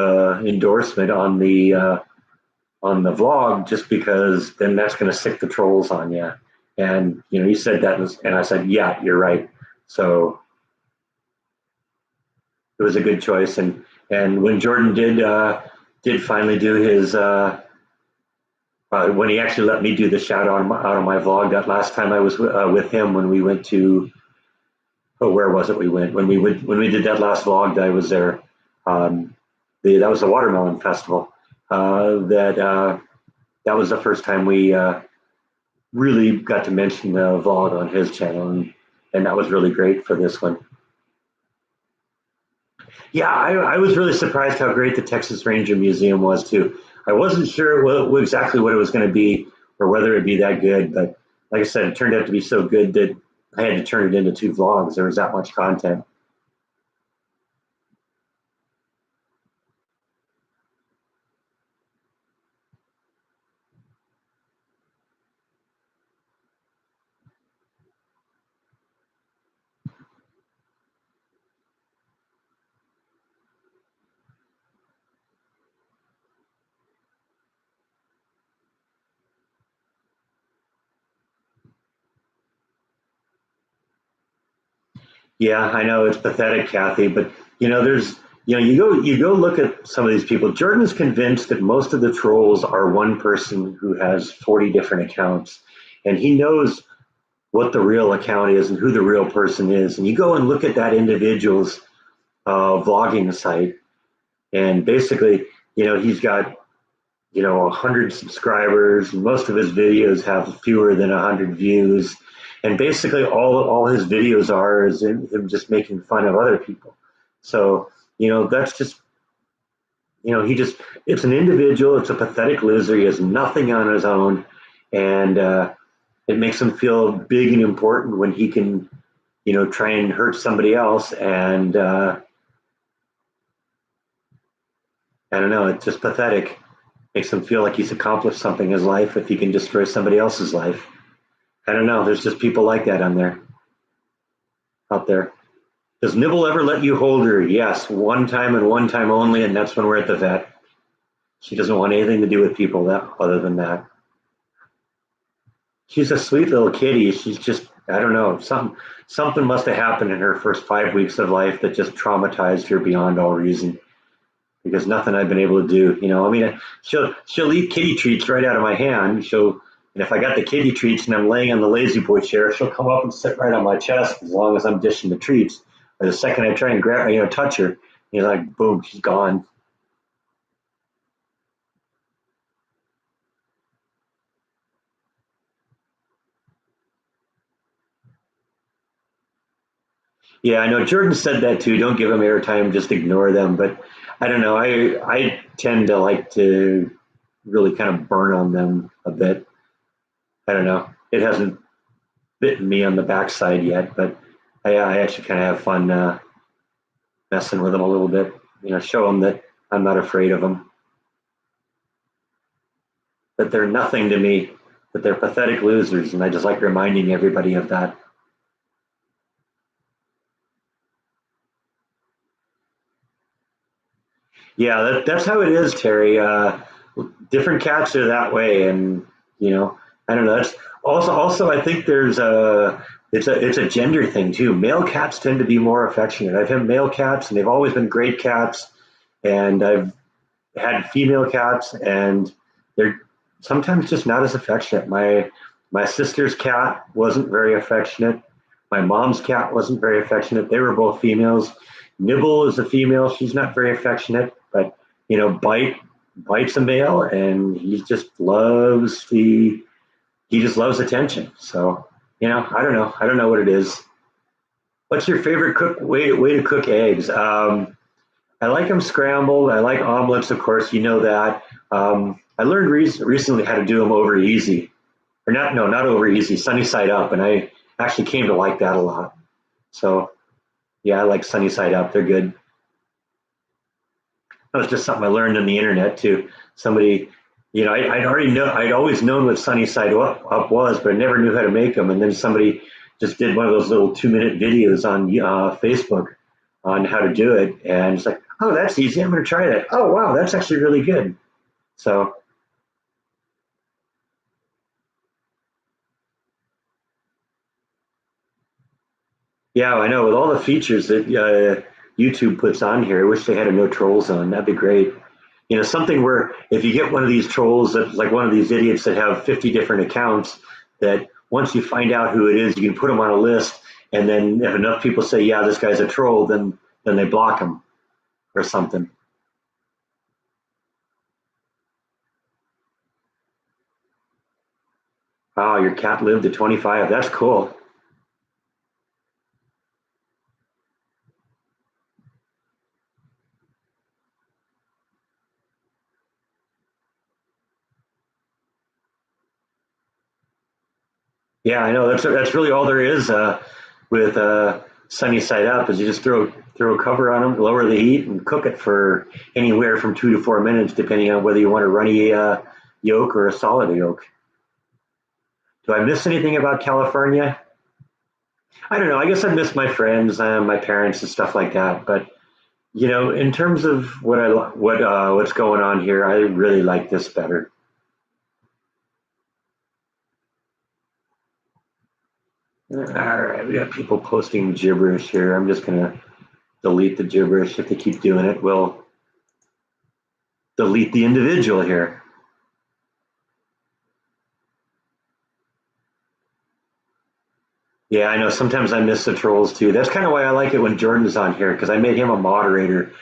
endorsement on the vlog, just because then that's going to sick the trolls on you. And he said that, and I said, yeah, you're right. So it was a good choice. And when Jordan did finally do his when he actually let me do the shout out of my vlog, that last time I was with him, when we went to, where was it we went, when we did that last vlog that I was there, that was the Watermelon Festival. That was the first time we really got to mention the vlog on his channel, and that was really great for this one. Yeah, I was really surprised how great the Texas Ranger Museum was too. I wasn't sure exactly what it was going to be, or whether it'd be that good, but like I said, it turned out to be so good that I had to turn it into 2 vlogs. There was that much content. Yeah, I know it's pathetic, Kathy, but there's you go look at some of these people. Jordan's convinced that most of the trolls are one person who has 40 different accounts, and he knows what the real account is and who the real person is. And you go and look at that individual's vlogging site, and basically, he's got 100 subscribers. Most of his videos have fewer than 100 views, and basically all his videos are is him just making fun of other people. So that's just he just, it's an individual. It's a pathetic loser. He has nothing on his own, and it makes him feel big and important when he can try and hurt somebody else. And I don't know, it's just pathetic. Makes him feel like he's accomplished something in his life if he can destroy somebody else's life. I don't know. There's just people like that out there. Does Nibble ever let you hold her? Yes, one time and one time only, and that's when we're at the vet. She doesn't want anything to do with people other than that. She's a sweet little kitty. She's just, I don't know, something must have happened in her first 5 weeks of life that just traumatized her beyond all reason. Because nothing I've been able to do, I mean, she'll eat kitty treats right out of my hand. And if I got the kitty treats and I'm laying on the lazy boy chair, she'll come up and sit right on my chest as long as I'm dishing the treats. But the second I try and grab, touch her, like boom, she's gone. Yeah, I know Jordan said that too. Don't give them airtime, just ignore them. But I don't know. I tend to like to really kind of burn on them a bit. I don't know. It hasn't bitten me on the backside yet, but I actually kind of have fun messing with them a little bit. Show them that I'm not afraid of them, that they're nothing to me, that they're pathetic losers, and I just like reminding everybody of that. Yeah, that's how it is, Terry. Different cats are that way, and I don't know. That's also I think there's a it's a gender thing too. Male cats tend to be more affectionate. I've had male cats and they've always been great cats, and I've had female cats and they're sometimes just not as affectionate. My sister's cat wasn't very affectionate. My mom's cat wasn't very affectionate. They were both females. Nibble is a female. She's not very affectionate, but Bite's a male, and he just loves attention. So I don't know. I don't know what it is. What's your favorite way to cook eggs? I like them scrambled. I like omelets, of course. You know that. I learned recently how to do them over easy, or not. No, not over easy. Sunny side up, and I actually came to like that a lot. So yeah, I like sunny side up. They're good. That was just something I learned on the internet too. Somebody, I'd always known what sunny side up was, but I never knew how to make them. And then somebody just did one of those little 2-minute videos on Facebook on how to do it, and it's like, oh, that's easy. I'm going to try that. Oh, wow, that's actually really good. So yeah, I know with all the features that YouTube puts on here, I wish they had a no trolls on. That'd be great. Something where if you get one of these trolls that like one of these idiots that have 50 different accounts, that once you find out who it is, you can put them on a list, and then if enough people say, yeah, this guy's a troll, then they block him or something. Oh, your cat lived to 25. That's cool. Yeah, I know. That's really all there is with sunny side up is you just throw a cover on them, lower the heat, and cook it for anywhere from 2 to 4 minutes, depending on whether you want a runny yolk or a solid yolk. Do I miss anything about California? I don't know. I guess I miss my friends, my parents, and stuff like that. But in terms of what's going on here, I really like this better. All right, we got people posting gibberish here. I'm just gonna delete the gibberish. If they keep doing it, we'll delete the individual here. Yeah, I know. Sometimes I miss the trolls too. That's kind of why I like it when Jordan's on here because I made him a moderator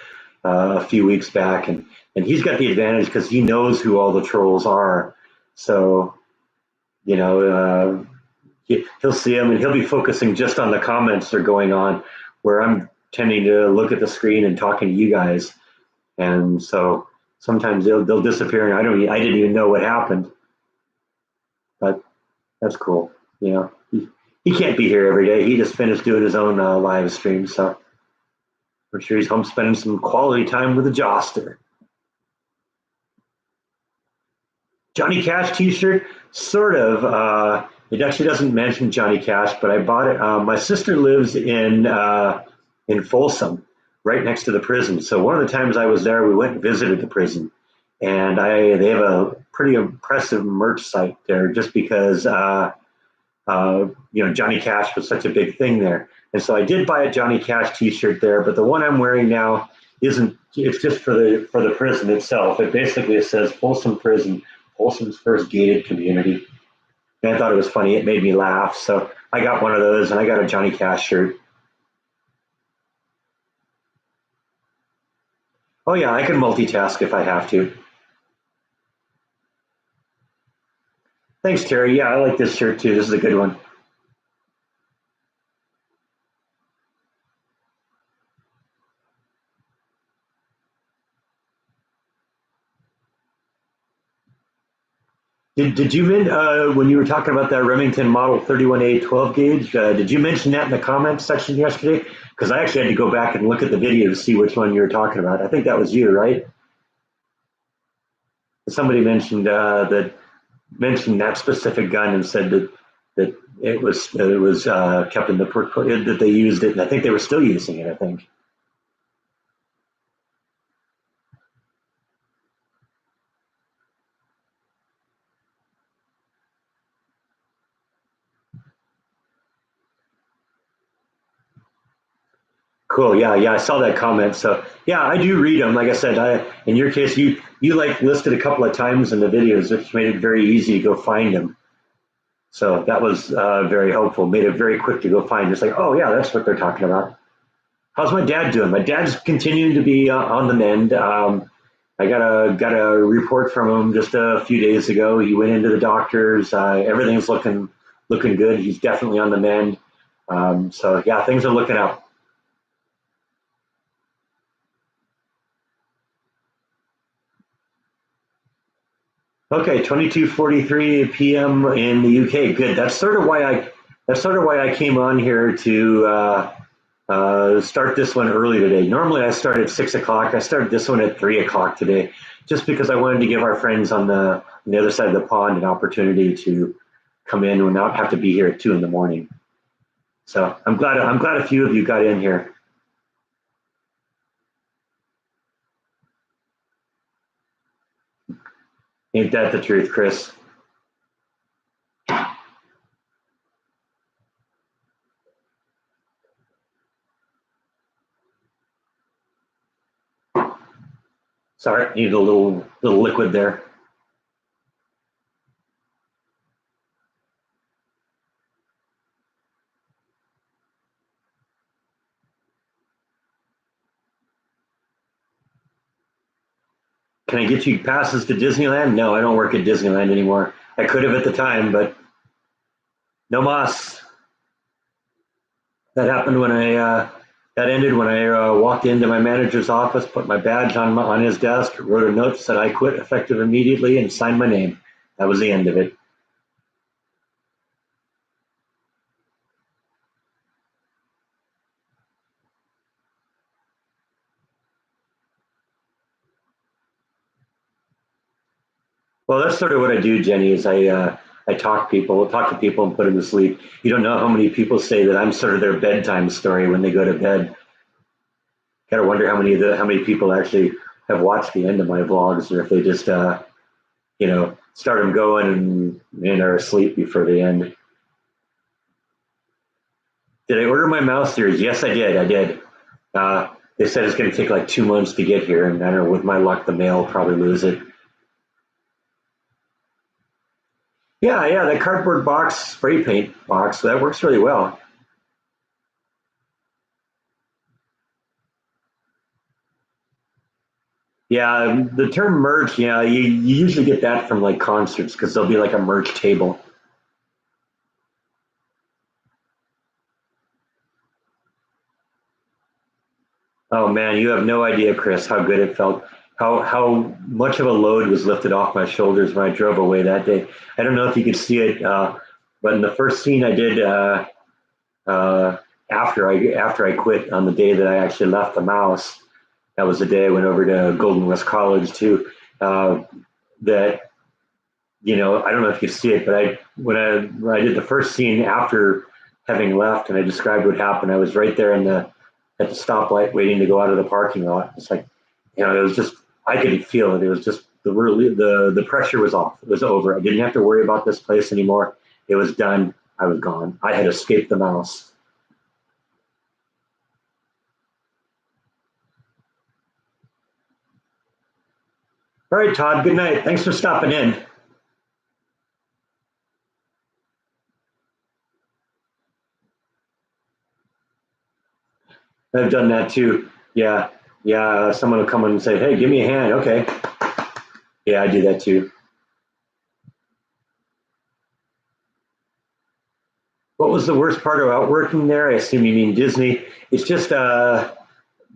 a few weeks back, and he's got the advantage because he knows who all the trolls are. So you know, he'll see them and he'll be focusing just on the comments that are going on, where I'm tending to look at the screen and talking to you guys. And so sometimes they'll disappear, and I didn't even know what happened, but that's cool. He can't be here every day. He just finished doing his own live stream, so I'm sure he's home spending some quality time with the Joster. Johnny Cash T-shirt, sort of. It actually doesn't mention Johnny Cash, but I bought it. My sister lives in Folsom, right next to the prison. So one of the times I was there, we went and visited the prison, and they have a pretty impressive merch site there, just because Johnny Cash was such a big thing there. And so I did buy a Johnny Cash T-shirt there, but the one I'm wearing now isn't. It's just for the prison itself. It says Folsom Prison, Folsom's first gated community. And I thought it was funny. It made me laugh. So I got one of those, and I got a Johnny Cash shirt. Oh yeah, I can multitask if I have to. Thanks, Terry. Yeah, I like this shirt too. This is a good one. Did you when you were talking about that Remington Model 31A 12 gauge? Did you mention that in the comments section yesterday? Because I actually had to go back and look at the video to see which one you were talking about. I think that was you, right? Somebody mentioned that specific gun and said that it was kept in that they used it, and I think they were still using it. I think. Cool. Yeah, yeah, I saw that comment. So yeah, I do read them. Like I said, in your case, you like listed a couple of times in the videos, which made it very easy to go find them. So that was very helpful. Made it very quick to go find. It's like, oh yeah, that's what they're talking about. How's my dad doing? My dad's continuing to be on the mend. I got a report from him just a few days ago. He went into the doctors. Everything's looking good. He's definitely on the mend. So yeah, things are looking up. Okay, 22:43 p.m. in the UK. Good. That's sort of why I came on here to start this one early today. Normally I start at 6 o'clock. I started this one at 3 o'clock today, just because I wanted to give our friends on the other side of the pond an opportunity to come in and not have to be here at 2 in the morning. So I'm glad a few of you got in here. Ain't that the truth, Chris? Sorry, need a little liquid there. Can I get you passes to Disneyland? No, I don't work at Disneyland anymore. I could have at the time, but no mas. That happened when that ended when I walked into my manager's office, put my badge on his desk, wrote a note, said I quit effective immediately, and signed my name. That was the end of it. Well, that's sort of what I do, Jenny. Is I talk to people, and put them to sleep. You don't know how many people say that I'm sort of their bedtime story when they go to bed. Gotta wonder how many people actually have watched the end of my vlogs, or if they just start them going and are asleep before they end. Did I order my mouse series? Yes, I did. I did. They said it's going to take like 2 months to get here, and I don't know. With my luck, the mail will probably lose it. Yeah, yeah, that cardboard box, spray paint box, that works really well. Yeah, the term merch, yeah, you usually get that from like concerts because there'll be like a merch table. Oh man, you have no idea, Chris, how good it felt. How much of a load was lifted off my shoulders when I drove away that day. I don't know if you could see it, but in the first scene I did uh, after I quit on the day that I actually left the mouse. That was the day I went over to Golden West College too. Uh, that I don't know if you see it, but when I did the first scene after having left, and I described what happened, I was right there at the stoplight waiting to go out of the parking lot. It's like, it was just, I could feel it. It was just the pressure was off. It was over. I didn't have to worry about this place anymore. It was done. I was gone. I had escaped the mouse. All right, Todd. Good night. Thanks for stopping in. I've done that too. Yeah, yeah. Someone will come in and say, "Hey, give me a hand." Okay. Yeah, I do that too. What was the worst part about working there? I assume you mean Disney. It's just the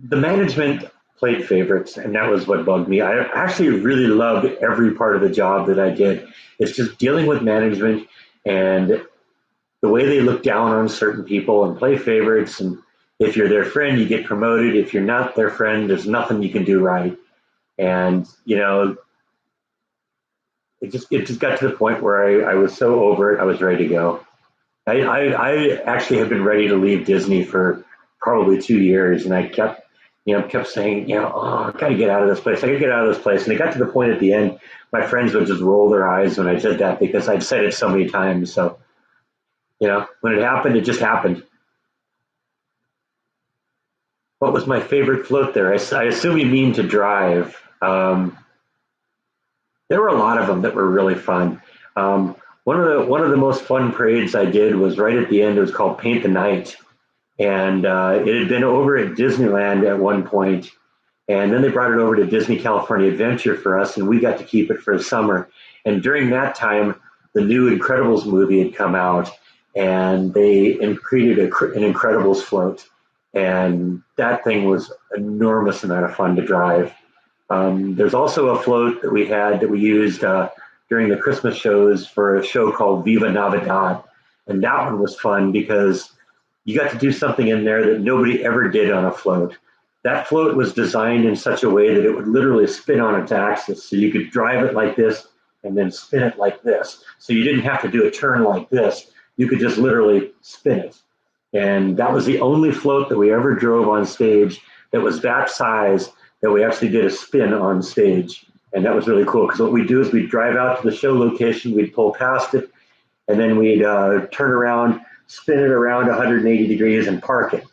management played favorites, and that was what bugged me. I actually really loved every part of the job that I did. It's just dealing with management and the way they look down on certain people and play favorites. And if you're their friend, you get promoted. If you're not their friend, there's nothing you can do right. And it just got to the point where I was so over it. I was ready to go. I actually have been ready to leave Disney for probably 2 years, and I kept saying, oh, I got to get out of this place. I got to get out of this place. And it got to the point at the end, my friends would just roll their eyes when I said that because I'd said it so many times. So, when it happened, it just happened. What was my favorite float there? I assume you mean to drive. There were a lot of them that were really fun. One of the most fun parades I did was right at the end. It was called Paint the Night, and it had been over at Disneyland at one point, and then they brought it over to Disney California Adventure for us, and we got to keep it for the summer. And during that time, the new Incredibles movie had come out, and they created an Incredibles float, and that thing was an enormous amount of fun to drive. There's also a float that we had that we used during the Christmas shows for a show called Viva Navidad, and that one was fun because you got to do something in there that nobody ever did on a float. That float was designed in such a way that it would literally spin on its axis. So you could drive it like this and then spin it like this. So you didn't have to do a turn like this. You could just literally spin it. And that was the only float that we ever drove on stage that was that size that we actually did a spin on stage. And that was really cool because what we'd do is we'd drive out to the show location, we'd pull past it, and then we'd turn around, spin it around 180 degrees and park it.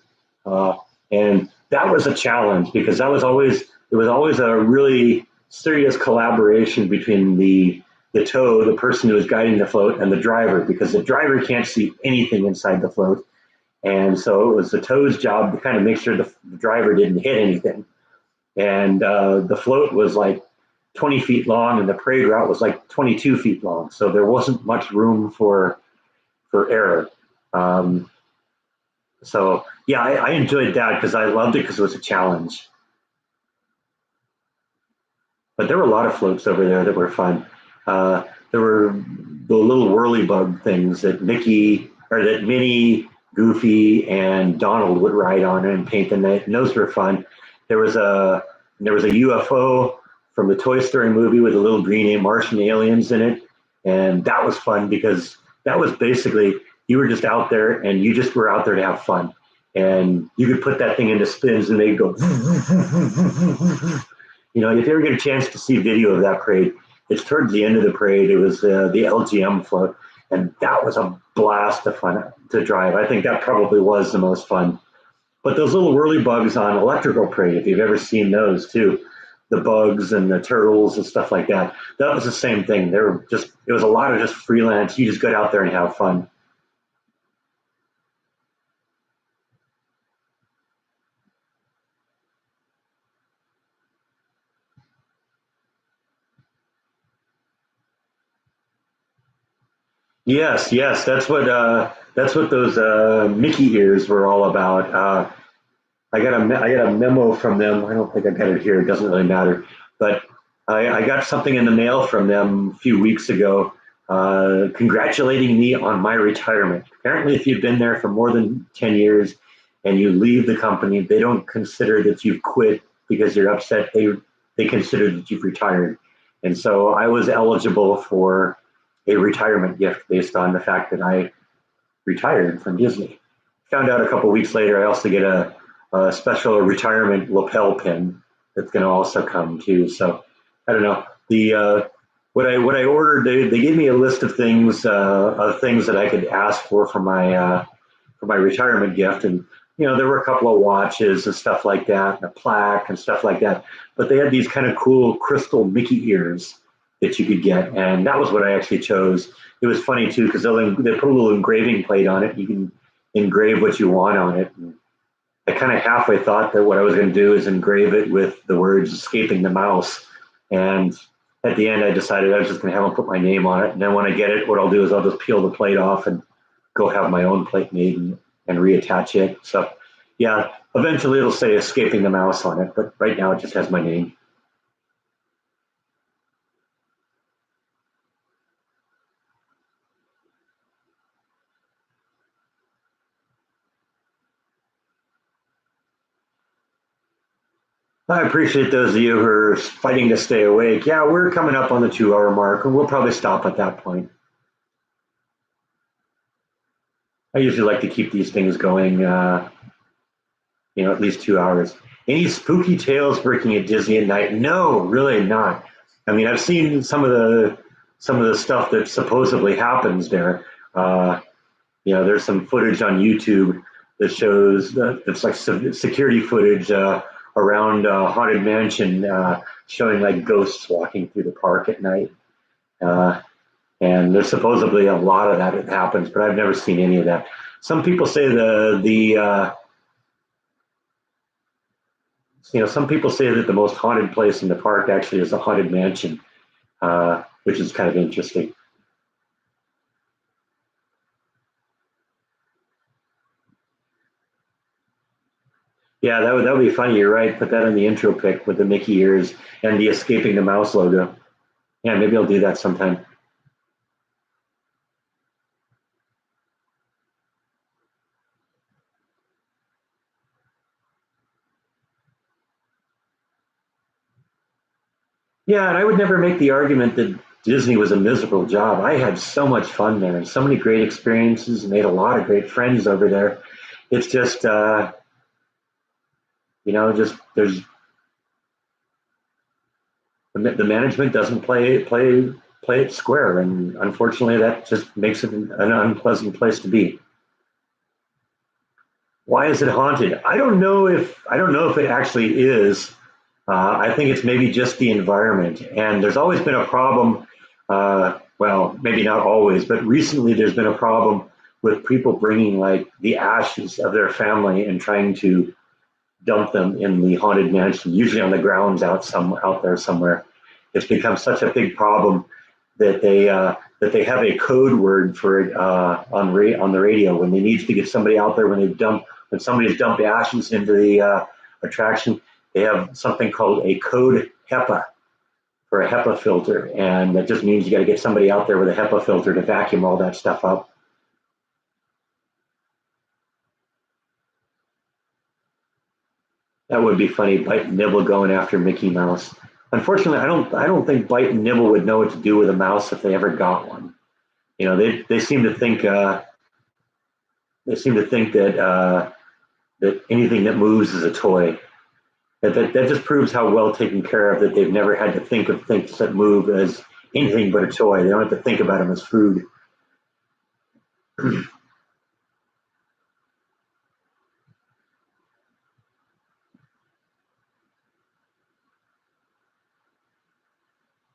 And that was a challenge because it was always a really serious collaboration between the tow, the person who was guiding the float, and the driver, because the driver can't see anything inside the float. And so it was the tow's job to kind of make sure the driver didn't hit anything. And the float was like 20 feet long, and the parade route was like 22 feet long. So there wasn't much room for error. So yeah, I enjoyed that because I loved it because it was a challenge. But there were a lot of floats over there that were fun. There were the little whirly bug things that Minnie, Goofy, and Donald would ride on and paint the night, and those were fun. There was a UFO from the Toy Story movie with the little green Martian aliens in it, and that was fun because that was basically you were just out there and you just were out there to have fun, and you could put that thing into spins and they'd go. If you ever get a chance to see video of that parade, it's towards the end of the parade. It was the LGM float, and that was a blast of fun to drive. I think that probably was the most fun. But those little whirly bugs on Electrical Parade, if you've ever seen those too, the bugs and the turtles and stuff like that, that was the same thing. It was a lot of just freelance. You just got out there and have fun. Yes, that's what those Mickey ears were all about. I got a memo from them. I don't think I got it here. It doesn't really matter. But I got something in the mail from them a few weeks ago, congratulating me on my retirement. Apparently, if you've been there for more than 10 years and you leave the company, they don't consider that you've quit because you're upset. They consider that you've retired. And so I was eligible for a retirement gift based on the fact that I retired from Disney. Found out a couple of weeks later, I also get a special retirement lapel pin that's going to also come too. So I don't know. The what I ordered, they gave me a list of things that I could ask for my retirement gift, and there were a couple of watches and stuff like that, and a plaque and stuff like that. But they had these kind of cool crystal Mickey ears that you could get, and that was what I actually chose. It was funny too because they put a little engraving plate on it. You can engrave what you want on it. And I kind of halfway thought that what I was going to do is engrave it with the words "escaping the mouse," and at the end I decided I was just going to have them put my name on it. And then when I get it, what I'll do is I'll just peel the plate off and go have my own plate made and reattach it. So yeah, eventually it'll say "escaping the mouse" on it, but right now it just has my name. I appreciate those of you who are fighting to stay awake. Yeah, we're coming up on the 2 hour mark, and we'll probably stop at that point. I usually like to keep these things going, at least 2 hours. Any spooky tales breaking at Disney at night? No, really not. I mean, I've seen some of the stuff that supposedly happens there. There's some footage on YouTube that shows it's like some security footage around Haunted Mansion, showing like ghosts walking through the park at night. Uh, and there's supposedly a lot of that that happens, but I've never seen any of that. Some people say some people say that the most haunted place in the park actually is a haunted mansion, which is kind of interesting. Yeah, that would be funny. You're right. Put that in the intro pic with the Mickey ears and the escaping the mouse logo. Yeah, maybe I'll do that sometime. Yeah, and I would never make the argument that Disney was a miserable job. I had so much fun there and so many great experiences, made a lot of great friends over there. It's just, just the management doesn't play it square, and unfortunately, that just makes it an unpleasant place to be. Why is it haunted? I don't know if it actually is. I think it's maybe just the environment, and there's always been a problem. Well, maybe not always, but recently there's been a problem with people bringing like the ashes of their family and trying to dump them in the haunted mansion, usually on the grounds out there somewhere. It's become such a big problem that they have a code word for it on the radio when they need to get somebody out there when somebody's dumped ashes into the attraction. They have something called a code HEPA for a HEPA filter, and that just means you got to get somebody out there with a HEPA filter to vacuum all that stuff up. That would be funny. Bite and Nibble going after Mickey Mouse. Unfortunately, I don't think Bite and Nibble would know what to do with a mouse if they ever got one. They seem to think that anything that moves is a toy. That just proves how well taken care of that they've never had to think of things that move as anything but a toy. They don't have to think about them as food.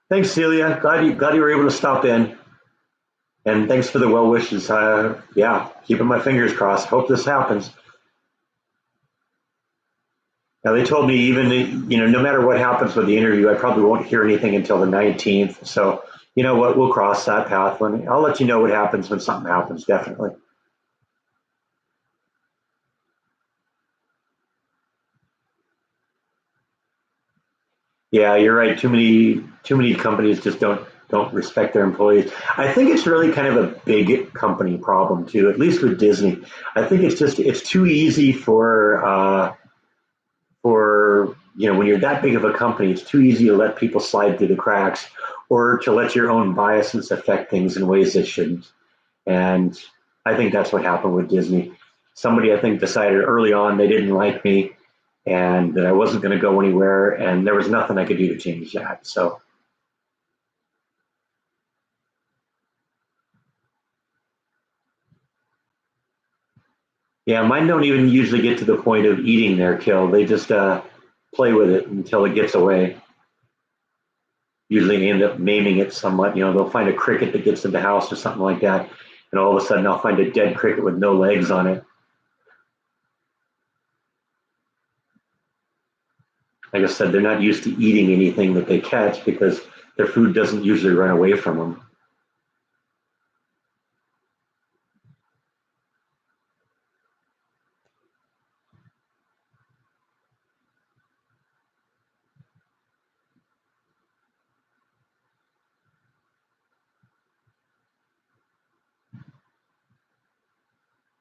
Thanks, Celia. Glad you were able to stop in, and thanks for the well wishes. Yeah, keeping my fingers crossed. Hope this happens. Now they told me even no matter what happens with the interview, I probably won't hear anything until the 19th. So you know what, we'll cross that path when I'll let you know what happens when something happens. Definitely. Yeah, you're right. Too many companies just don't respect their employees. I think it's really kind of a big company problem too. At least with Disney, I think it's too easy for when you're that big of a company, it's too easy to let people slide through the cracks, or to let your own biases affect things in ways that shouldn't. And I think that's what happened with Disney. Somebody I think decided early on they didn't like me and that I wasn't going to go anywhere, and there was nothing I could do to change that. So yeah, mine don't even usually get to the point of eating their kill. They just play with it until it gets away. Usually they end up maiming it somewhat. They'll find a cricket that gets in the house or something like that, and all of a sudden I'll find a dead cricket with no legs on it. Like I said, they're not used to eating anything that they catch because their food doesn't usually run away from them.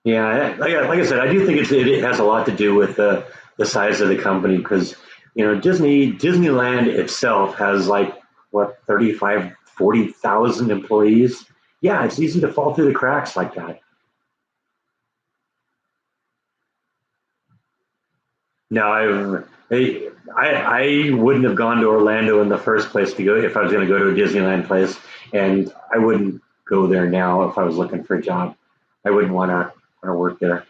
Yeah, like I said, I do think it has a lot to do with the size of the company because Disneyland itself has like what 35, 40,000 employees. Yeah, it's easy to fall through the cracks like that. No, I wouldn't have gone to Orlando in the first place to go if I was going to go to a Disneyland place, and I wouldn't go there now if I was looking for a job. I wouldn't want to work there.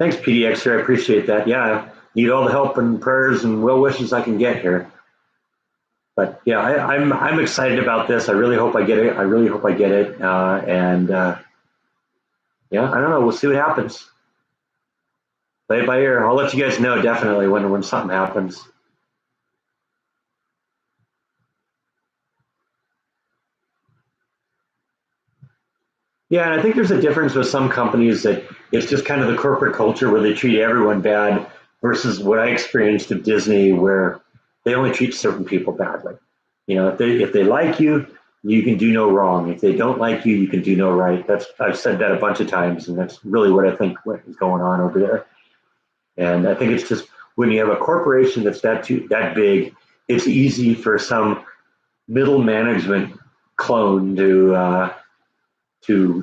Thanks, PDX here. I appreciate that. Yeah, I need all the help and prayers and well wishes I can get here. But yeah, I'm excited about this. I really hope I get it. I really hope I get it. Yeah, I don't know. We'll see what happens. Play it by ear. I'll let you guys know definitely when something happens. Yeah, and I think there's a difference with some companies that it's just kind of the corporate culture where they treat everyone bad versus what I experienced at Disney where they only treat certain people badly. You know, if they like you, you can do no wrong. If they don't like you, you can do no right. That's I've said that a bunch of times, and that's really what I think what is going on over there. And I think it's just when you have a corporation that's that big, it's easy for some middle management clone to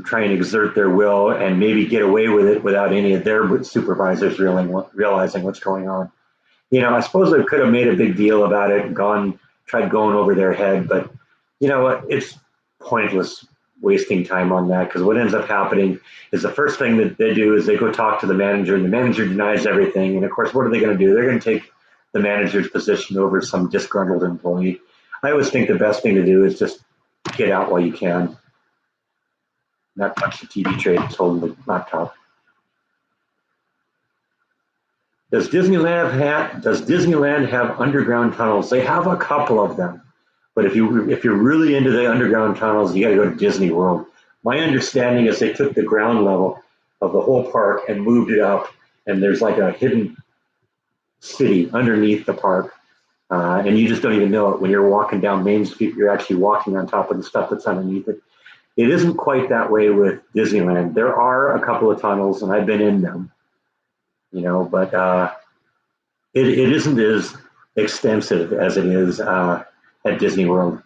try and exert their will and maybe get away with it without any of their supervisors realizing what's going on. You know, I suppose they could have made a big deal about it and tried going over their head, but you know what? It's pointless wasting time on that because what ends up happening is the first thing that they do is they go talk to the manager and the manager denies everything. And of course, what are they going to do? They're going to take the manager's position over some disgruntled employee. I always think the best thing to do is just get out while you can, not touch the TV tray that's holding the laptop. Does Disneyland have underground tunnels? They have a couple of them, but if you're really into the underground tunnels, you got to go to Disney World. My understanding is they took the ground level of the whole park and moved it up, and there's like a hidden city underneath the park, and you just don't even know it. When you're walking down Main Street, you're actually walking on top of the stuff that's underneath it. It isn't quite that way with Disneyland. There are a couple of tunnels, and I've been in them, you know, but it isn't as extensive as it is at Disney World.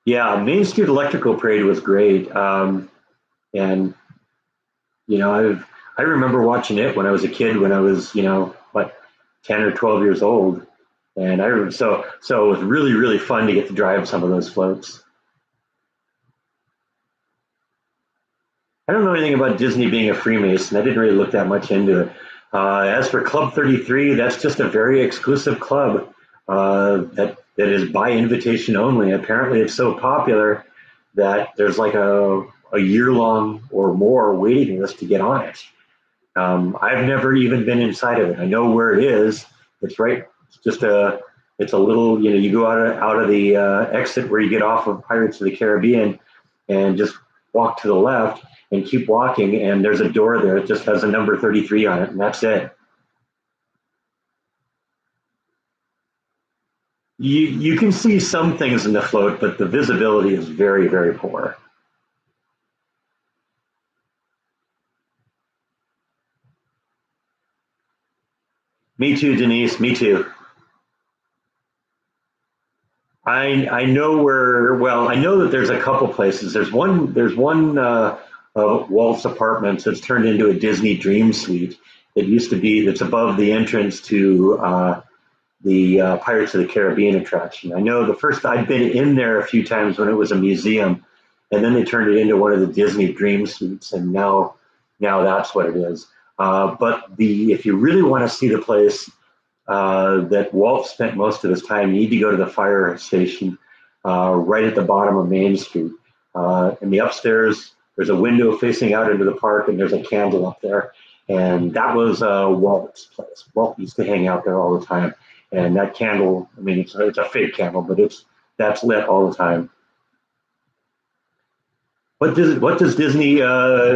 Yeah, Main Street Electrical Parade was great, and you know, I remember watching it when I was a kid, when I was what 10 or 12 years old, and so it was really fun to get to drive some of those floats. I don't know anything about Disney being a Freemason. I didn't really look that much into it. As for Club 33, that's just a very exclusive club that is by invitation only. Apparently, it's so popular that there's like a year long or more waiting list to get on it. I've never even been inside of it. I know where it is. It's right. It's just it's a little. You know, you go out of the exit where you get off of Pirates of the Caribbean, and just walk to the left and keep walking. And there's a door there. It just has a number 33 on it, and that's it. You can see some things in the float, but the visibility is very poor. Me too, Denise. Me too. I know where. Well, I know that there's a couple places. There's one Walt's Apartments that's turned into a Disney Dream Suite. It used to be that's above the entrance to the Pirates of the Caribbean attraction. I know the first I'd been in there a few times when it was a museum, and then they turned it into one of the Disney Dream Suites, and now that's what it is. But if you really want to see the place that Walt spent most of his time, you need to go to the fire station right at the bottom of Main Street. In the upstairs, there's a window facing out into the park, and there's a candle up there. And that was Walt's place. Walt used to hang out there all the time. And that candle, I mean, it's a fake candle, but that's lit all the time. What does Disney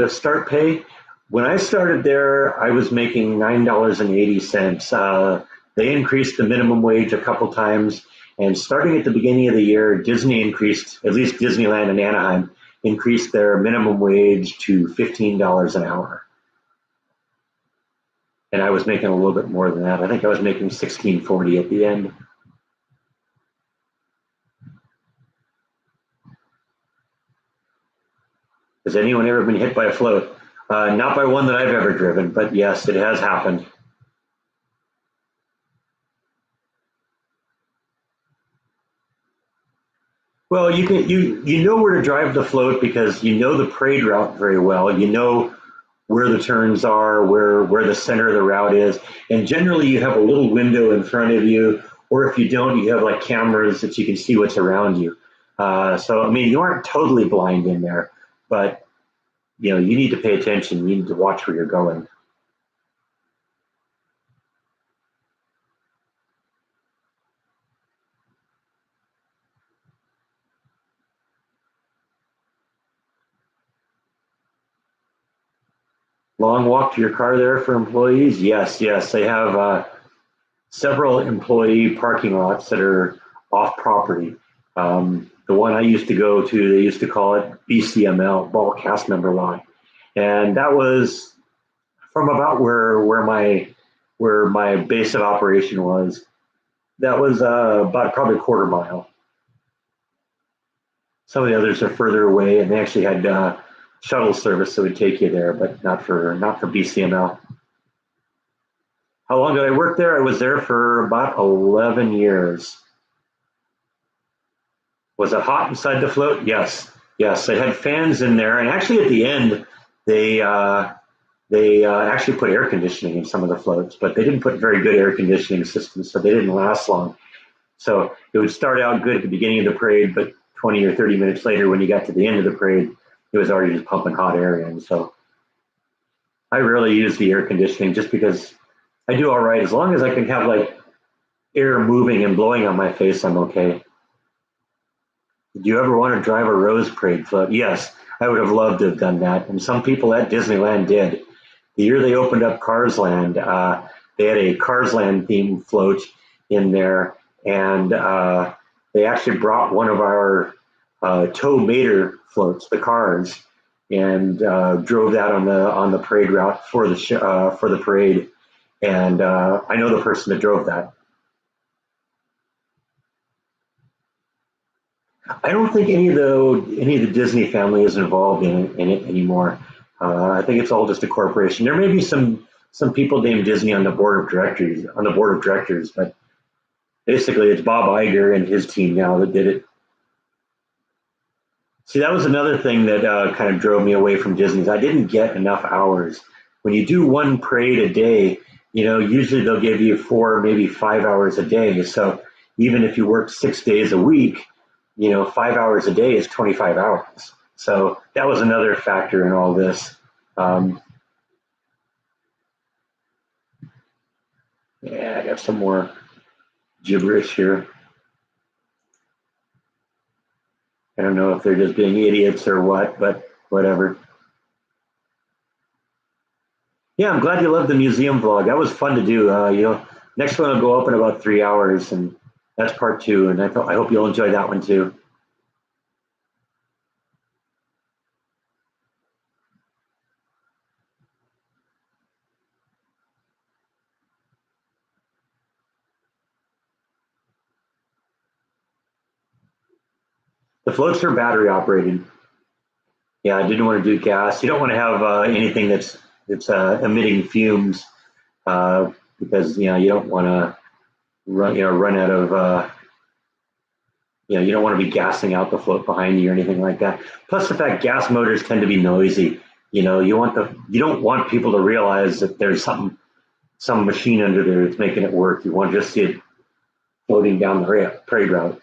start pay? When I started there, I was making $9.80. They increased the minimum wage a couple times, and starting at the beginning of the year, Disney increased, at least Disneyland and Anaheim, increased their minimum wage to $15 an hour. And I was making a little bit more than that. I think I was making $16.40 at the end. Has anyone ever been hit by a float? Not by one that I've ever driven, but yes, it has happened. Well, you know where to drive the float because you know the parade route very well. You know where the turns are, where the center of the route is, and generally you have a little window in front of you, or if you don't, you have like cameras that you can see what's around you. So I mean, you aren't totally blind in there, but you know you need to pay attention. You need to watch where you're going. Long walk to your car there for employees? Yes, yes. They have several employee parking lots that are off property. The one I used to go to, they used to call it BCML, Bulk Cast Member Lot, and that was from about where my base of operation was. That was about probably a quarter mile. Some of the others are further away, and they actually had shuttle service that would take you there, but not for BCML. How long did I work there? I was there for about 11 years. Was it hot inside the float? Yes, yes. They had fans in there, and actually at the end, they uh, they actually put air conditioning in some of the floats, but they didn't put very good air conditioning systems, so they didn't last long. So it would start out good at the beginning of the parade, but 20 or 30 minutes later, when you got to the end of the parade, it was already just pumping hot air in. So I rarely use the air conditioning just because I do all right as long as I can have like air moving and blowing on my face. I'm okay. Did you ever want to drive a Rose Parade float? Yes, I would have loved to have done that. And some people at Disneyland did. The year they opened up Cars Land, they had a Cars Land themed float in there. And they actually brought one of our Tow Mater floats, the cars, and drove that on the parade route for the parade. And I know the person that drove that. I don't think any of the Disney family is involved in it anymore. I think it's all just a corporation. There may be some people named Disney on the board of directors, but basically it's Bob Iger and his team now that did it. See, that was another thing that kind of drove me away from Disney's. I didn't get enough hours. When you do one parade a day, usually they'll give you 4, maybe 5 hours a day. So even if you work 6 days a week, 5 hours a day is 25 hours. So that was another factor in all this. Um, yeah, I got some more gibberish here. I don't know if they're just being idiots or what, but whatever. Yeah, I'm glad you loved the museum vlog. That was fun to do. Next one will go up in about 3 hours, and that's part two. And I hope you'll enjoy that one too. The floats are battery operated. Yeah, I didn't want to do gas. You don't want to have anything that's emitting fumes because you don't want to run out of you don't want to be gassing out the float behind you or anything like that. Plus, the fact gas motors tend to be noisy. You don't want people to realize that there's some machine under there that's making it work. You want to just see it floating down the parade route.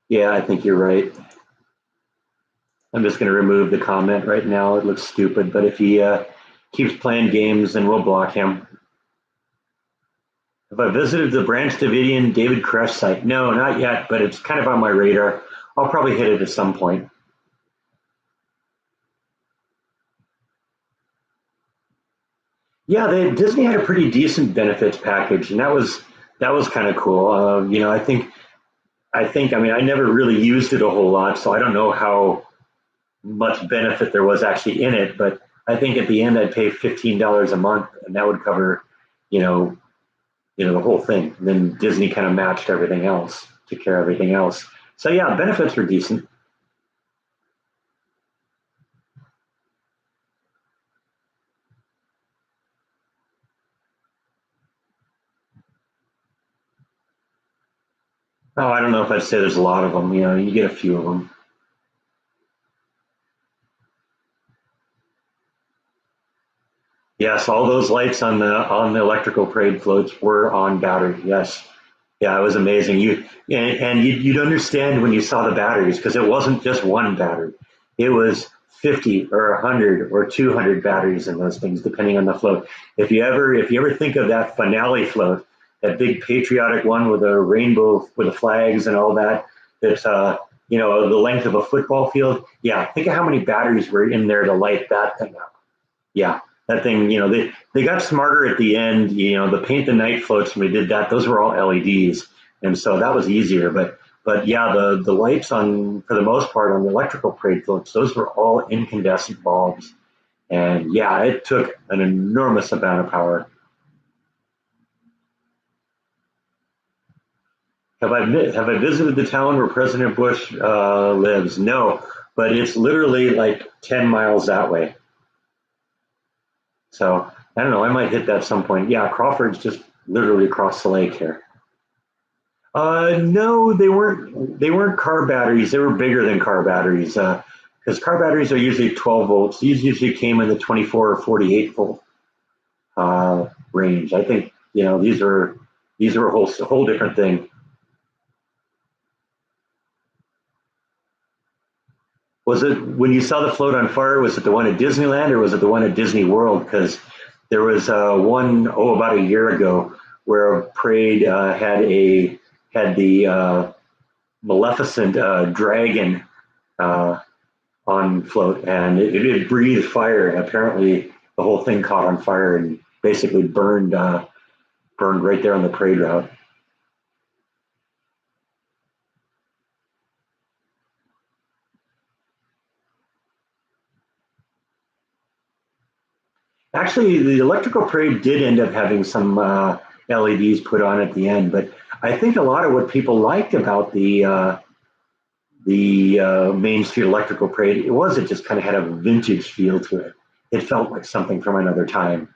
Yeah, I think you're right. I'm just going to remove the comment right now. It looks stupid, but if he keeps playing games, then we'll block him. Have I visited the Branch Davidian David Koresh site? No, not yet, but it's kind of on my radar. I'll probably hit it at some point. Yeah, Disney had a pretty decent benefits package, and that was kind of cool. I mean, I never really used it a whole lot, so I don't know how much benefit there was actually in it. But I think at the end, I'd pay $15 a month, and that would cover, you know, the whole thing. And then Disney kind of matched everything else, took care of everything else. So yeah, benefits were decent. Oh, I don't know if I'd say there's a lot of them. You know, you get a few of them. Yes, all those lights on the electrical parade floats were on battery. Yes, yeah, it was amazing. You'd understand when you saw the batteries because it wasn't just one battery; it was 50 or 100 or 200 batteries in those things, depending on the float. If you ever think of that finale float, that big patriotic one with a rainbow with the flags and all that, that's the length of a football field. Yeah, think of how many batteries were in there to light that thing up. Yeah, that thing, they got smarter at the end. The paint the night floats when we did that, those were all LEDs, and so that was easier. But yeah, the lights on for the most part on the electrical parade floats, those were all incandescent bulbs, and yeah, it took an enormous amount of power. Have I visited the town where President Bush lives? No, but it's literally like 10 miles that way. So I don't know. I might hit that at some point. Yeah, Crawford's just literally across the lake here. No, they weren't. They weren't car batteries. They were bigger than car batteries because car batteries are usually 12 volts. These usually came in the 24 or 48 volt range. I think these are a whole different thing. Was it when you saw the float on fire? Was it the one at Disneyland or was it the one at Disney World? Because there was one about a year ago where a parade had the Maleficent dragon uh, on float, and it breathed fire. And apparently, the whole thing caught on fire and basically burned right there on the parade route. Actually, the electrical parade did end up having some LEDs put on at the end, but I think a lot of what people liked about the Main Street Electrical Parade, it just kind of had a vintage feel to it. It felt like something from another time.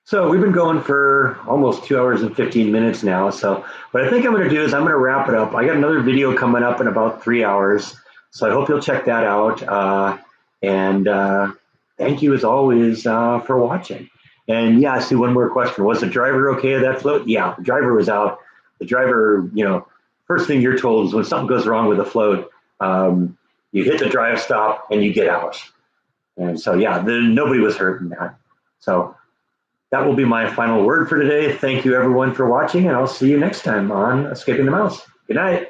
So we've been going for almost 2 hours and 15 minutes now. So what I think I'm going to do is I'm going to wrap it up. I got another video coming up in about 3 hours. So I hope you'll check that out. And thank you as always for watching. And yeah, I see one more question. Was the driver okay of that float? Yeah, the driver was out. The driver, first thing you're told is when something goes wrong with the float, you hit the drive stop and you get out. And so, yeah, nobody was hurt in that. So that will be my final word for today. Thank you, everyone, for watching, and I'll see you next time on Escaping the Mouse. Good night.